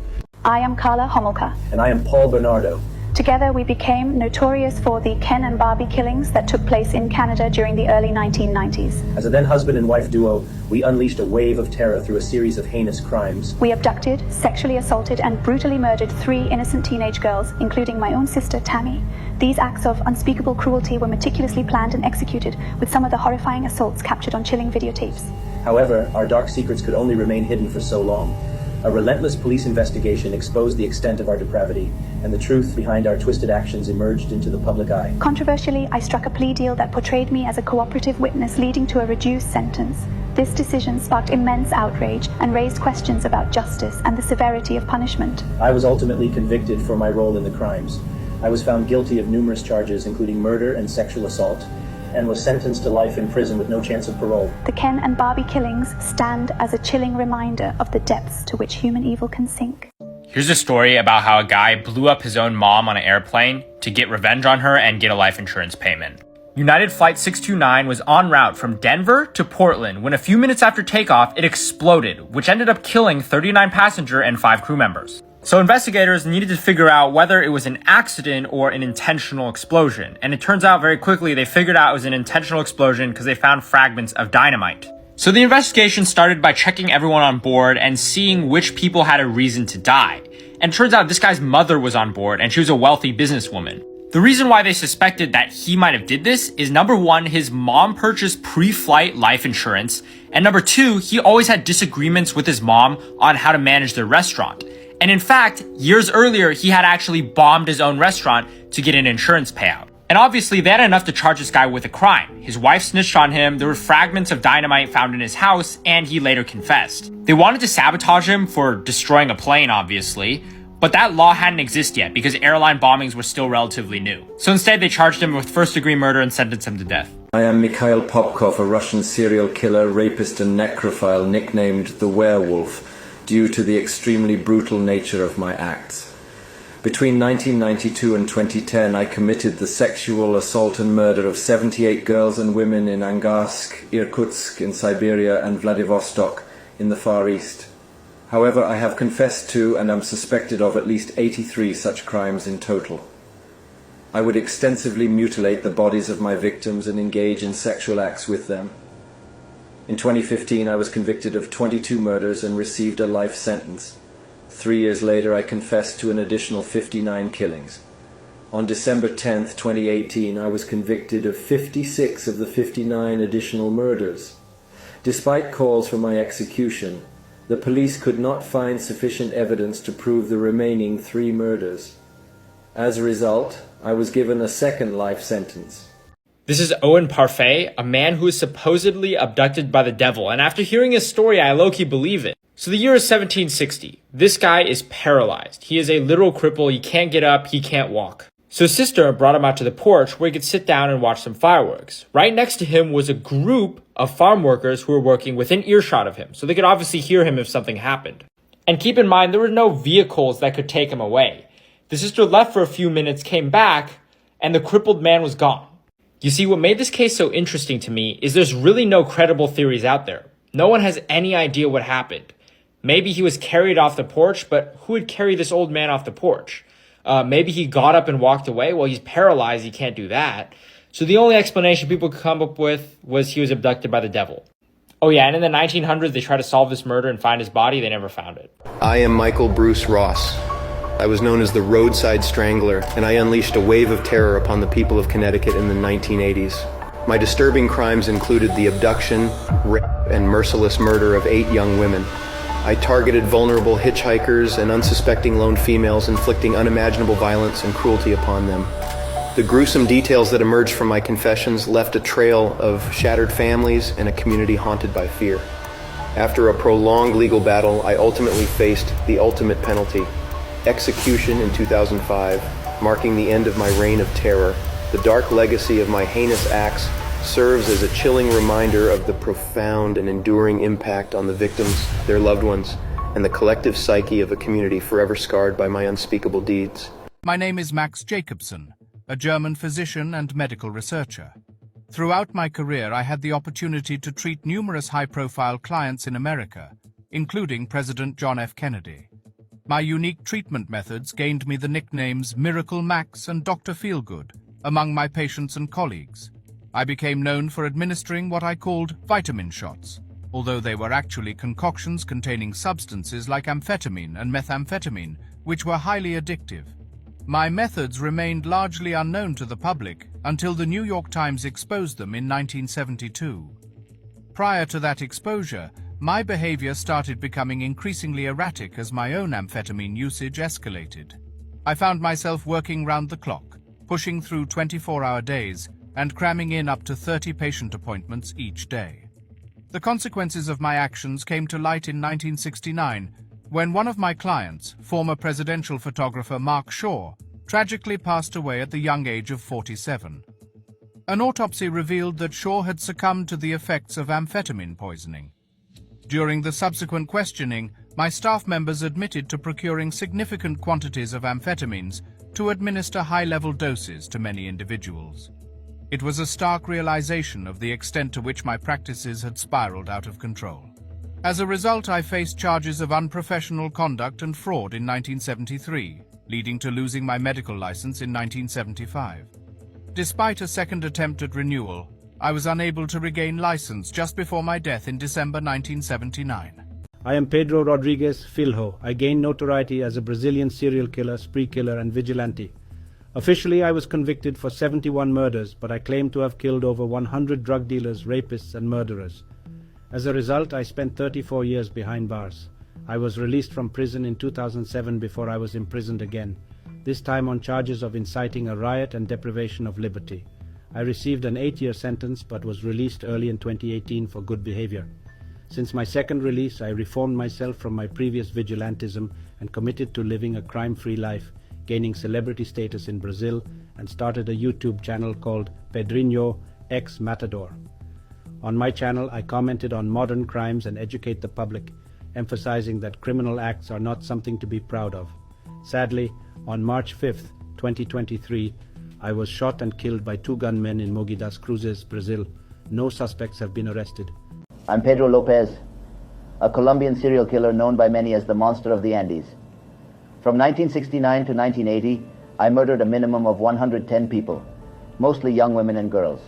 I am Carla Homolka. And I am Paul Bernardo. Together we became notorious for the Ken and Barbie killings that took place in Canada during the early 1990s. As a then husband and wife duo, we unleashed a wave of terror through a series of heinous crimes. We abducted, sexually assaulted, and brutally murdered 3 innocent teenage girls, including my own sister, Tammy. These acts of unspeakable cruelty were meticulously planned and executed, with some of the horrifying assaults captured on chilling videotapes. However, our dark secrets could only remain hidden for so long. A relentless police investigation exposed the extent of our depravity, and the truth behind our twisted actions emerged into the public eye. Controversially, I struck a plea deal that portrayed me as a cooperative witness, leading to a reduced sentence. This decision sparked immense outrage and raised questions about justice and the severity of punishment. I was ultimately convicted for my role in the crimes. I was found guilty of numerous charges, including murder and sexual assault, and was sentenced to life in prison with no chance of parole. The Ken and Barbie killings stand as a chilling reminder of the depths to which human evil can sink. Here's a story about how a guy blew up his own mom on an airplane to get revenge on her and get a life insurance payment. United Flight 629 was en route from Denver to Portland when a few minutes after takeoff, it exploded, which ended up killing 39 passenger and 5 crew members. So investigators needed to figure out whether it was an accident or an intentional explosion. And it turns out very quickly they figured out it was an intentional explosion because they found fragments of dynamite. So the investigation started by checking everyone on board and seeing which people had a reason to die. And it turns out this guy's mother was on board and she was a wealthy businesswoman. The reason why they suspected that he might have did this is number one, his mom purchased pre-flight life insurance, and number two, he always had disagreements with his mom on how to manage their restaurant. And in fact, years earlier, he had actually bombed his own restaurant to get an insurance payout. And obviously, they had enough to charge this guy with a crime. His wife snitched on him, there were fragments of dynamite found in his house, and he later confessed. They wanted to sabotage him for destroying a plane, obviously, but that law hadn't existed yet because airline bombings were still relatively new. So instead, they charged him with first-degree murder and sentenced him to death. I am Mikhail Popkov, a Russian serial killer, rapist, and necrophile nicknamed the Werewolf due to the extremely brutal nature of my acts. Between 1992 and 2010, I committed the sexual assault and murder of 78 girls and women in Angarsk, Irkutsk in Siberia, and Vladivostok in the Far East. However, I have confessed to and am suspected of at least 83 such crimes in total. I would extensively mutilate the bodies of my victims and engage in sexual acts with them. In 2015, I was convicted of 22 murders and received a life sentence. 3 years later, I confessed to an additional 59 killings. On December 10th, 2018, I was convicted of 56 of the 59 additional murders. Despite calls for my execution, the police could not find sufficient evidence to prove the remaining 3 murders. As a result, I was given a second life sentence. This is Owen Parfait, a man who is supposedly abducted by the devil, and after hearing his story, I low-key believe it. So the year is 1760. This guy is paralyzed. He is a literal cripple. He can't get up. He can't walk. So his sister brought him out to the porch where he could sit down and watch some fireworks. Right next to him was a group of farm workers who were working within earshot of him, so they could obviously hear him if something happened. And keep in mind, there were no vehicles that could take him away. The sister left for a few minutes, came back, and the crippled man was gone. You see, what made this case so interesting to me is there's really no credible theories out there. No one has any idea what happened. Maybe he was carried off the porch, but who would carry this old man off the porch? Maybe he got up and walked away. Well, he's paralyzed. He can't do that. So the only explanation people could come up with was he was abducted by the devil. Oh yeah, and in the 1900s, they tried to solve this murder and find his body. They never found it. I am Michael Bruce Ross. I was known as the Roadside Strangler, and I unleashed a wave of terror upon the people of Connecticut in the 1980s. My disturbing crimes included the abduction, rape, and merciless murder of 8 young women. I targeted vulnerable hitchhikers and unsuspecting lone females, inflicting unimaginable violence and cruelty upon them. The gruesome details that emerged from my confessions left a trail of shattered families and a community haunted by fear. After a prolonged legal battle, I ultimately faced the ultimate penalty, execution in 2005, marking the end of my reign of terror. The dark legacy of my heinous acts serves as a chilling reminder of the profound and enduring impact on the victims, their loved ones, and the collective psyche of a community forever scarred by my unspeakable deeds. My name is Max Jacobson, a German physician and medical researcher. Throughout my career, I had the opportunity to treat numerous high-profile clients in America, including President John F. Kennedy. My unique treatment methods gained me the nicknames Miracle Max and Dr. Feelgood among my patients and colleagues. I became known for administering what I called vitamin shots, although they were actually concoctions containing substances like amphetamine and methamphetamine, which were highly addictive. My methods remained largely unknown to the public until the New York Times exposed them in 1972. Prior to that exposure, my behavior started becoming increasingly erratic as my own amphetamine usage escalated. I found myself working round the clock, pushing through 24-hour days, and cramming in up to 30 patient appointments each day. The consequences of my actions came to light in 1969, when one of my clients, former presidential photographer Mark Shaw, tragically passed away at the young age of 47. An autopsy revealed that Shaw had succumbed to the effects of amphetamine poisoning. During the subsequent questioning, my staff members admitted to procuring significant quantities of amphetamines to administer high-level doses to many individuals. It was a stark realization of the extent to which my practices had spiraled out of control. As a result, I faced charges of unprofessional conduct and fraud in 1973, leading to losing my medical license in 1975. Despite a second attempt at renewal, I was unable to regain license just before my death in December 1979. I am Pedro Rodriguez Filho. I gained notoriety as a Brazilian serial killer, spree killer, and vigilante. Officially, I was convicted for 71 murders, but I claim to have killed over 100 drug dealers, rapists, and murderers. As a result, I spent 34 years behind bars. I was released from prison in 2007 before I was imprisoned again, this time on charges of inciting a riot and deprivation of liberty. I received an 8-year sentence but was released early in 2018 for good behavior. Since my second release, I reformed myself from my previous vigilantism and committed to living a crime-free life, gaining celebrity status in Brazil, and started a YouTube channel called Pedrinho X Matador. On my channel, I commented on modern crimes and educate the public, emphasizing that criminal acts are not something to be proud of. Sadly, on March 5th, 2023, I was shot and killed by 2 gunmen in Mogi das Cruzes, Brazil. No suspects have been arrested. I'm Pedro Lopez, a Colombian serial killer known by many as the Monster of the Andes. From 1969 to 1980, I murdered a minimum of 110 people, mostly young women and girls.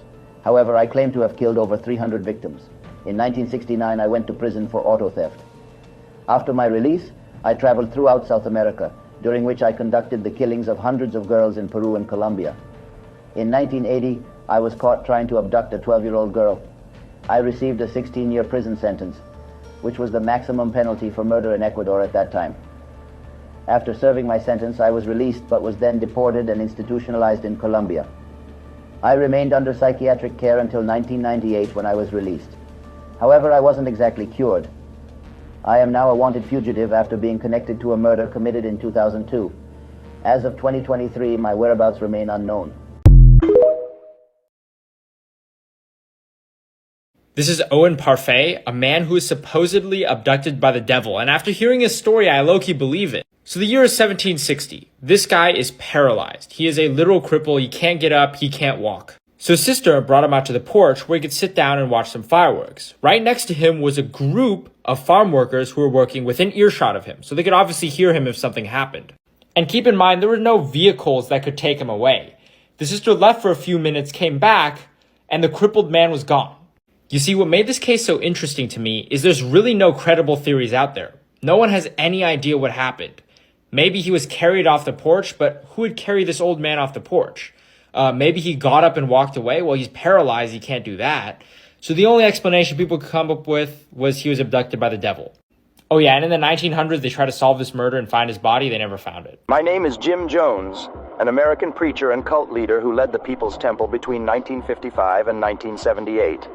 However, I claim to have killed over 300 victims. In 1969, I went to prison for auto theft. After my release, I traveled throughout South America, during which I conducted the killings of hundreds of girls in Peru and Colombia. In 1980, I was caught trying to abduct a 12-year-old girl. I received a 16-year prison sentence, which was the maximum penalty for murder in Ecuador at that time. After serving my sentence, I was released but was then deported and institutionalized in Colombia. I remained under psychiatric care until 1998 when I was released. However, I wasn't exactly cured. I am now a wanted fugitive after being connected to a murder committed in 2002. As of 2023, my whereabouts remain unknown. This is Owen Parfait, a man who is supposedly abducted by the devil, and after hearing his story, I low-key believe it. So the year is 1760. This guy is paralyzed. He is a literal cripple. He can't get up. He can't walk. So his sister brought him out to the porch where he could sit down and watch some fireworks. Right next to him was a group of farm workers who were working within earshot of him, so they could obviously hear him if something happened. And keep in mind, there were no vehicles that could take him away. The sister left for a few minutes, came back, and the crippled man was gone. You see, what made this case so interesting to me is there's really no credible theories out there. No one has any idea what happened. Maybe he was carried off the porch, but who would carry this old man off the porch? Maybe he got up and walked away. Well, he's paralyzed. He can't do that. So the only explanation people could come up with was he was abducted by the devil. Oh yeah, and in the 1900s, they tried to solve this murder and find his body. They never found it. My name is Jim Jones, an American preacher and cult leader who led the People's Temple between 1955 and 1978.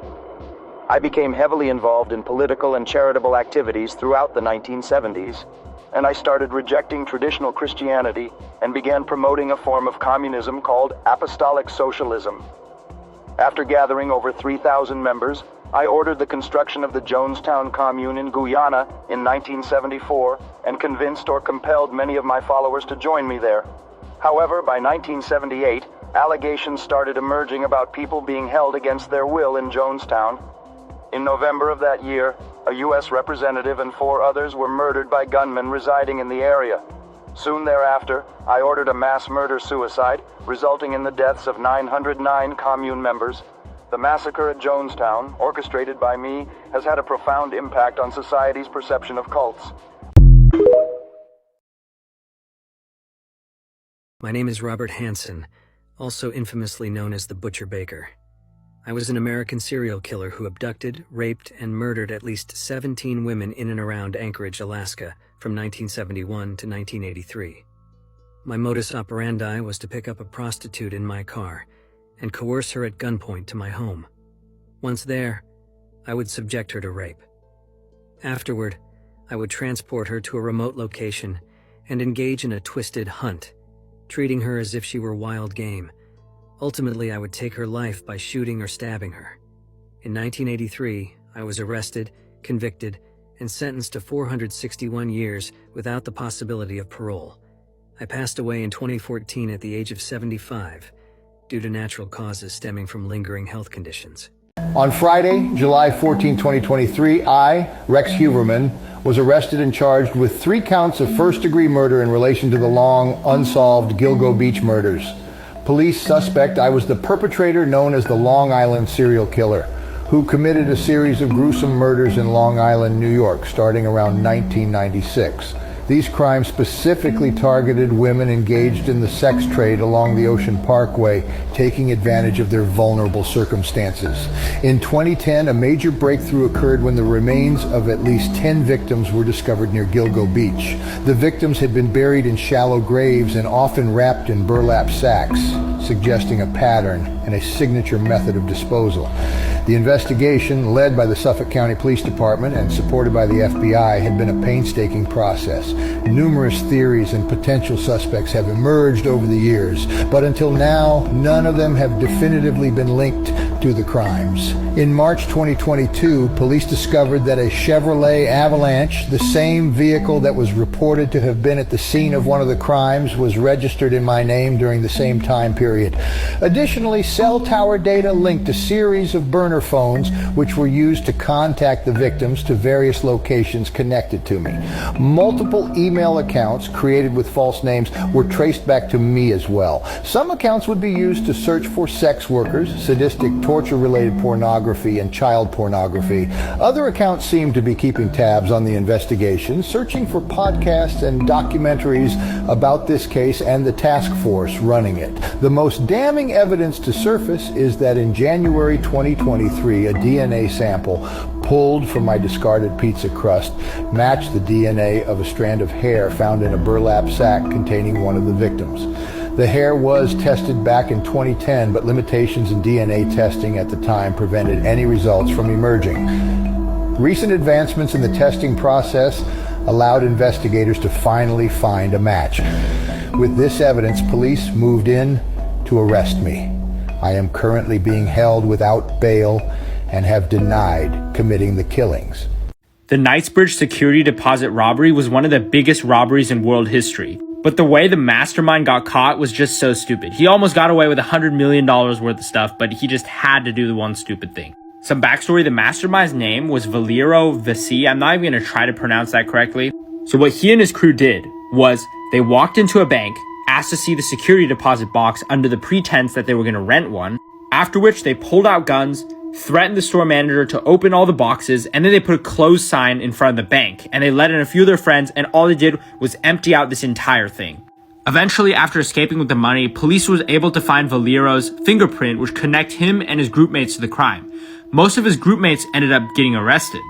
I became heavily involved in political and charitable activities throughout the 1970s, and I started rejecting traditional Christianity and began promoting a form of communism called Apostolic Socialism. After gathering over 3,000 members, I ordered the construction of the Jonestown Commune in Guyana in 1974 and convinced or compelled many of my followers to join me there. However, by 1978, allegations started emerging about people being held against their will in Jonestown. In November of that year, a U.S. representative and 4 others were murdered by gunmen residing in the area. Soon thereafter, I ordered a mass murder-suicide, resulting in the deaths of 909 commune members. The massacre at Jonestown, orchestrated by me, has had a profound impact on society's perception of cults. My name is Robert Hansen, also infamously known as the Butcher Baker. I was an American serial killer who abducted, raped, and murdered at least 17 women in and around Anchorage, Alaska, from 1971 to 1983. My modus operandi was to pick up a prostitute in my car and coerce her at gunpoint to my home. Once there, I would subject her to rape. Afterward, I would transport her to a remote location and engage in a twisted hunt, treating her as if she were wild game. Ultimately, I would take her life by shooting or stabbing her. In 1983, I was arrested, convicted, and sentenced to 461 years without the possibility of parole. I passed away in 2014 at the age of 75 due to natural causes stemming from lingering health conditions. On Friday, July 14, 2023, I, Rex Huberman, was arrested and charged with 3 counts of first-degree murder in relation to the long, unsolved Gilgo Beach murders. Police suspect I was the perpetrator known as the Long Island serial killer, who committed a series of gruesome murders in Long Island, New York, starting around 1996, These crimes specifically targeted women engaged in the sex trade along the Ocean Parkway, taking advantage of their vulnerable circumstances. In 2010, a major breakthrough occurred when the remains of at least 10 victims were discovered near Gilgo Beach. The victims had been buried in shallow graves and often wrapped in burlap sacks, suggesting a pattern and a signature method of disposal. The investigation, led by the Suffolk County Police Department and supported by the FBI, had been a painstaking process. Numerous theories and potential suspects have emerged over the years, but until now, none of them have definitively been linked to the crimes. In March 2022, police discovered that a Chevrolet Avalanche, the same vehicle that was reported to have been at the scene of one of the crimes, was registered in my name during the same time period. Additionally, cell tower data linked a series of burner phones which were used to contact the victims to various locations connected to me. Multiple email accounts created with false names were traced back to me as well. Some accounts would be used to search for sex workers, sadistic torture-related pornography, and child pornography. Other accounts seemed to be keeping tabs on the investigation, searching for podcasts and documentaries about this case and the task force running it. The most damning evidence to surface is that in January 2023, a DNA sample pulled from my discarded pizza crust matched the DNA of a strand of hair found in a burlap sack containing one of the victims. The hair was tested back in 2010, but limitations in DNA testing at the time prevented any results from emerging. Recent advancements in the testing process allowed investigators to finally find a match. With this evidence, police moved in to arrest me. I am currently being held without bail and have denied committing the killings. The Knightsbridge security deposit robbery was one of the biggest robberies in world history. But the way the mastermind got caught was just so stupid. He almost got away with $100 million worth of stuff, but he just had to do the one stupid thing. Some backstory, the mastermind's name was Valerio Vessi. I'm not even going to try to pronounce that correctly. So what he and his crew did was they walked into a bank, asked to see the security deposit box under the pretense that they were going to rent one, after which they pulled out guns, threatened the store manager to open all the boxes, and then they put a closed sign in front of the bank, and they let in a few of their friends, and all they did was empty out this entire thing. Eventually, after escaping with the money, police was able to find Valerio's fingerprint, which connect him and his groupmates to the crime. Most of his groupmates ended up getting arrested.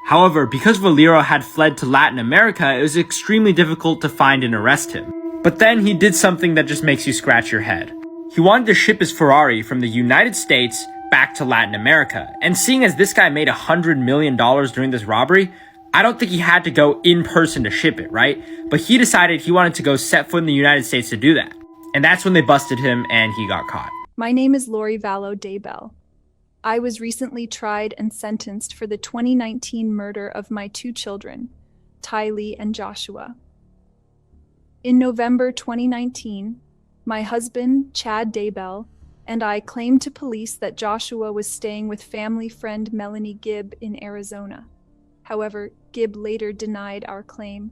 However, because Valerio had fled to Latin America, it was extremely difficult to find and arrest him. But then he did something that just makes you scratch your head. He wanted to ship his Ferrari from the United States back to Latin America. And seeing as this guy made $100 million during this robbery, I don't think he had to go in person to ship it, right? But he decided he wanted to go set foot in the United States to do that. And that's when they busted him and he got caught. My name is Lori Vallow Daybell. I was recently tried and sentenced for the 2019 murder of my two children, Tylee and Joshua. In November 2019, my husband, Chad Daybell, and I claimed to police that Joshua was staying with family friend Melanie Gibb in Arizona. However, Gibb later denied our claim.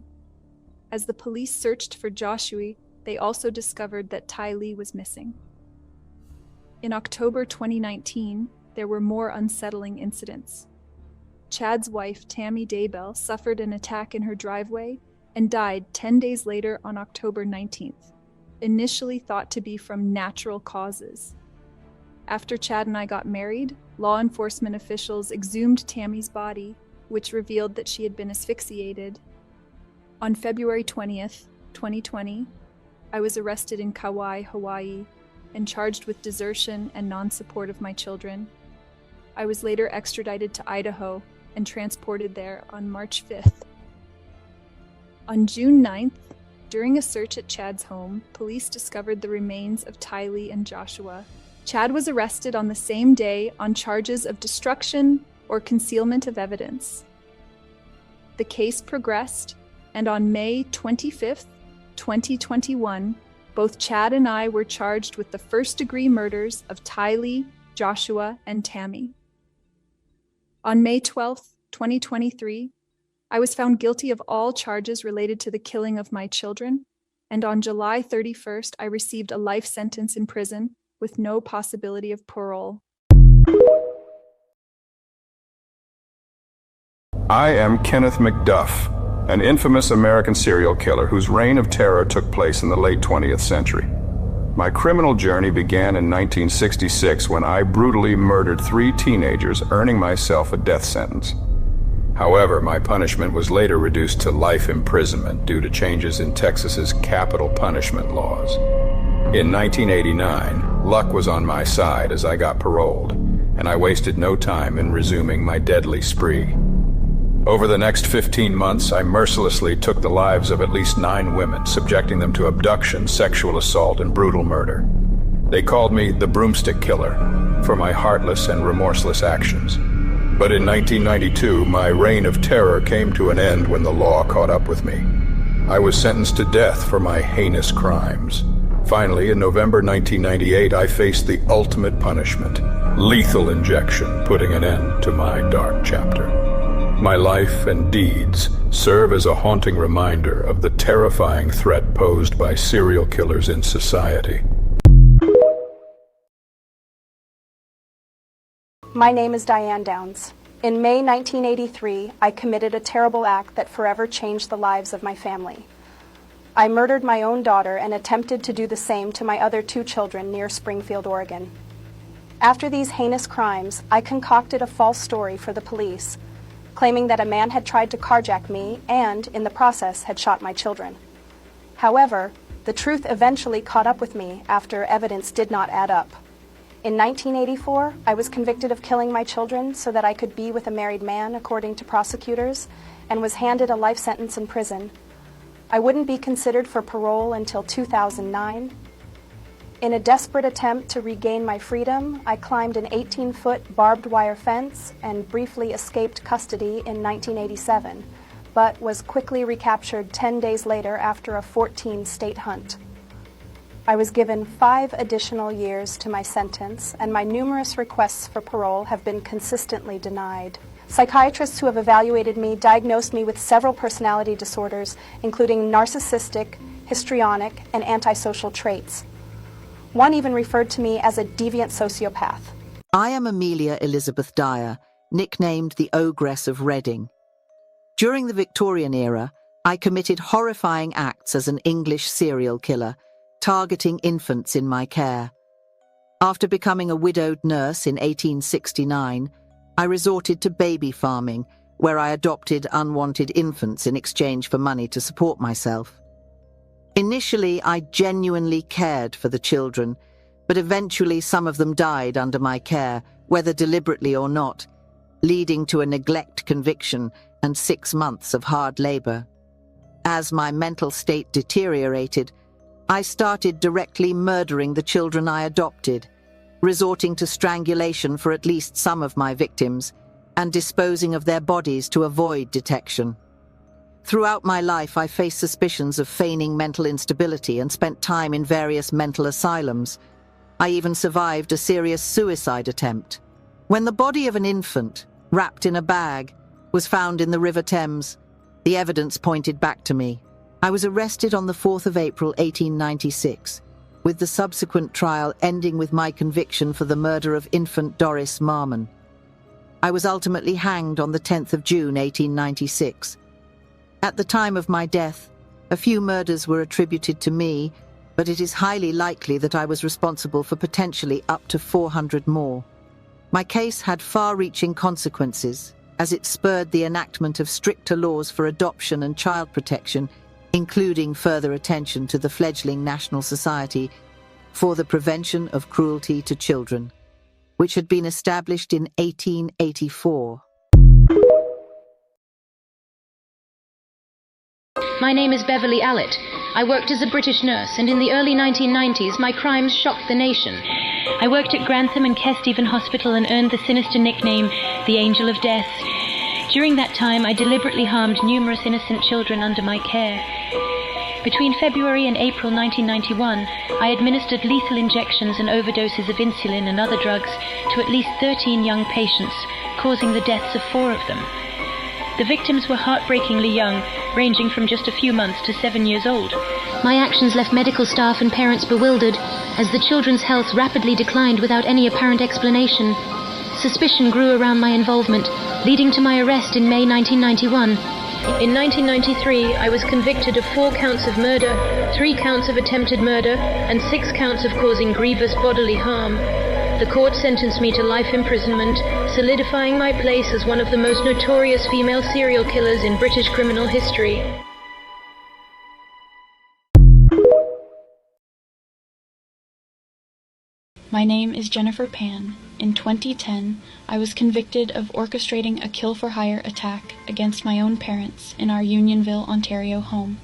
As the police searched for Joshua, they also discovered that Tylee was missing. In October 2019, there were more unsettling incidents. Chad's wife, Tammy Daybell, suffered an attack in her driveway and died 10 days later on October 19th, initially thought to be from natural causes. After Chad and I got married, law enforcement officials exhumed Tammy's body, which revealed that she had been asphyxiated. On February 20th, 2020, I was arrested in Kauai, Hawaii, and charged with desertion and non-support of my children. I was later extradited to Idaho and transported there on March 5th. On June 9th, during a search at Chad's home, police discovered the remains of Tylee and Joshua. Chad was arrested on the same day on charges of destruction or concealment of evidence. The case progressed, and on May 25th, 2021, both Chad and I were charged with the first-degree murders of Tylee, Joshua, and Tammy. On May 12th, 2023, I was found guilty of all charges related to the killing of my children, and on July 31st, I received a life sentence in prison with no possibility of parole. I am Kenneth McDuff, an infamous American serial killer whose reign of terror took place in the late 20th century. My criminal journey began in 1966 when I brutally murdered 3 teenagers, earning myself a death sentence. However, my punishment was later reduced to life imprisonment due to changes in Texas's capital punishment laws. In 1989, luck was on my side as I got paroled, and I wasted no time in resuming my deadly spree. Over the next 15 months, I mercilessly took the lives of at least 9 women, subjecting them to abduction, sexual assault, and brutal murder. They called me the Broomstick Killer for my heartless and remorseless actions. But in 1992, my reign of terror came to an end when the law caught up with me. I was sentenced to death for my heinous crimes. Finally, in November 1998, I faced the ultimate punishment, lethal injection, putting an end to my dark chapter. My life and deeds serve as a haunting reminder of the terrifying threat posed by serial killers in society. My name is Diane Downs. In May 1983, I committed a terrible act that forever changed the lives of my family. I murdered my own daughter and attempted to do the same to my other 2 children near Springfield, Oregon. After these heinous crimes, I concocted a false story for the police, claiming that a man had tried to carjack me and, in the process, had shot my children. However, the truth eventually caught up with me after evidence did not add up. In 1984, I was convicted of killing my children so that I could be with a married man, according to prosecutors, and was handed a life sentence in prison. I wouldn't be considered for parole until 2009. In a desperate attempt to regain my freedom, I climbed an 18-foot barbed wire fence and briefly escaped custody in 1987, but was quickly recaptured 10 days later after a 14-state hunt. I was given 5 additional years to my sentence, and my numerous requests for parole have been consistently denied. Psychiatrists who have evaluated me diagnosed me with several personality disorders, including narcissistic, histrionic, and antisocial traits. One even referred to me as a deviant sociopath. I am Amelia Elizabeth Dyer, nicknamed the Ogress of Reading. During the Victorian era, I committed horrifying acts as an English serial killer, targeting infants in my care. After becoming a widowed nurse in 1869, I resorted to baby farming, where I adopted unwanted infants in exchange for money to support myself. Initially, I genuinely cared for the children, but eventually some of them died under my care, whether deliberately or not, leading to a neglect conviction and 6 months of hard labor. As my mental state deteriorated, I started directly murdering the children I adopted, resorting to strangulation for at least some of my victims, and disposing of their bodies to avoid detection. Throughout my life, I faced suspicions of feigning mental instability and spent time in various mental asylums. I even survived a serious suicide attempt. When the body of an infant, wrapped in a bag, was found in the River Thames, the evidence pointed back to me. I was arrested on the 4th of April, 1896, with the subsequent trial ending with my conviction for the murder of infant Doris Marmon. I was ultimately hanged on the 10th of June, 1896. At the time of my death, a few murders were attributed to me, but it is highly likely that I was responsible for potentially up to 400 more. My case had far-reaching consequences, as it spurred the enactment of stricter laws for adoption and child protection, including further attention to the fledgling National Society for the Prevention of Cruelty to Children, which had been established in 1884. My name is Beverly Allett. I worked as a British nurse, and in the early 1990s, my crimes shocked the nation. I worked at Grantham and Kesteven Hospital and earned the sinister nickname, the Angel of Death. During that time, I deliberately harmed numerous innocent children under my care. Between February and April 1991, I administered lethal injections and overdoses of insulin and other drugs to at least 13 young patients, causing the deaths of 4 of them. The victims were heartbreakingly young, ranging from just a few months to 7 years old. My actions left medical staff and parents bewildered, as the children's health rapidly declined without any apparent explanation. Suspicion grew around my involvement, leading to my arrest in May 1991. In 1993, I was convicted of 4 counts of murder, 3 counts of attempted murder, and 6 counts of causing grievous bodily harm. The court sentenced me to life imprisonment, solidifying my place as one of the most notorious female serial killers in British criminal history. My name is Jennifer Pan. In 2010, I was convicted of orchestrating a kill-for-hire attack against my own parents in our Unionville, Ontario home.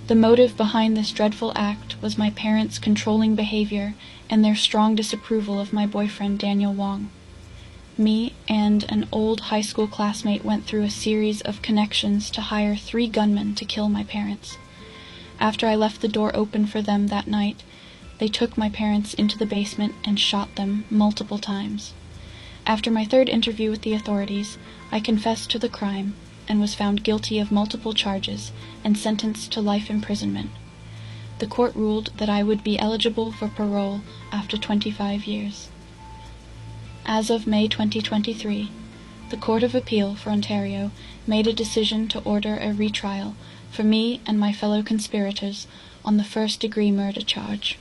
The motive behind this dreadful act was my parents' controlling behavior and their strong disapproval of my boyfriend, Daniel Wong. Me and an old high school classmate went through a series of connections to hire 3 gunmen to kill my parents. After I left the door open for them that night, they took my parents into the basement and shot them multiple times. After my 3rd interview with the authorities, I confessed to the crime and was found guilty of multiple charges and sentenced to life imprisonment. The court ruled that I would be eligible for parole after 25 years. As of May 2023, the Court of Appeal for Ontario made a decision to order a retrial for me and my fellow conspirators on the first-degree murder charge.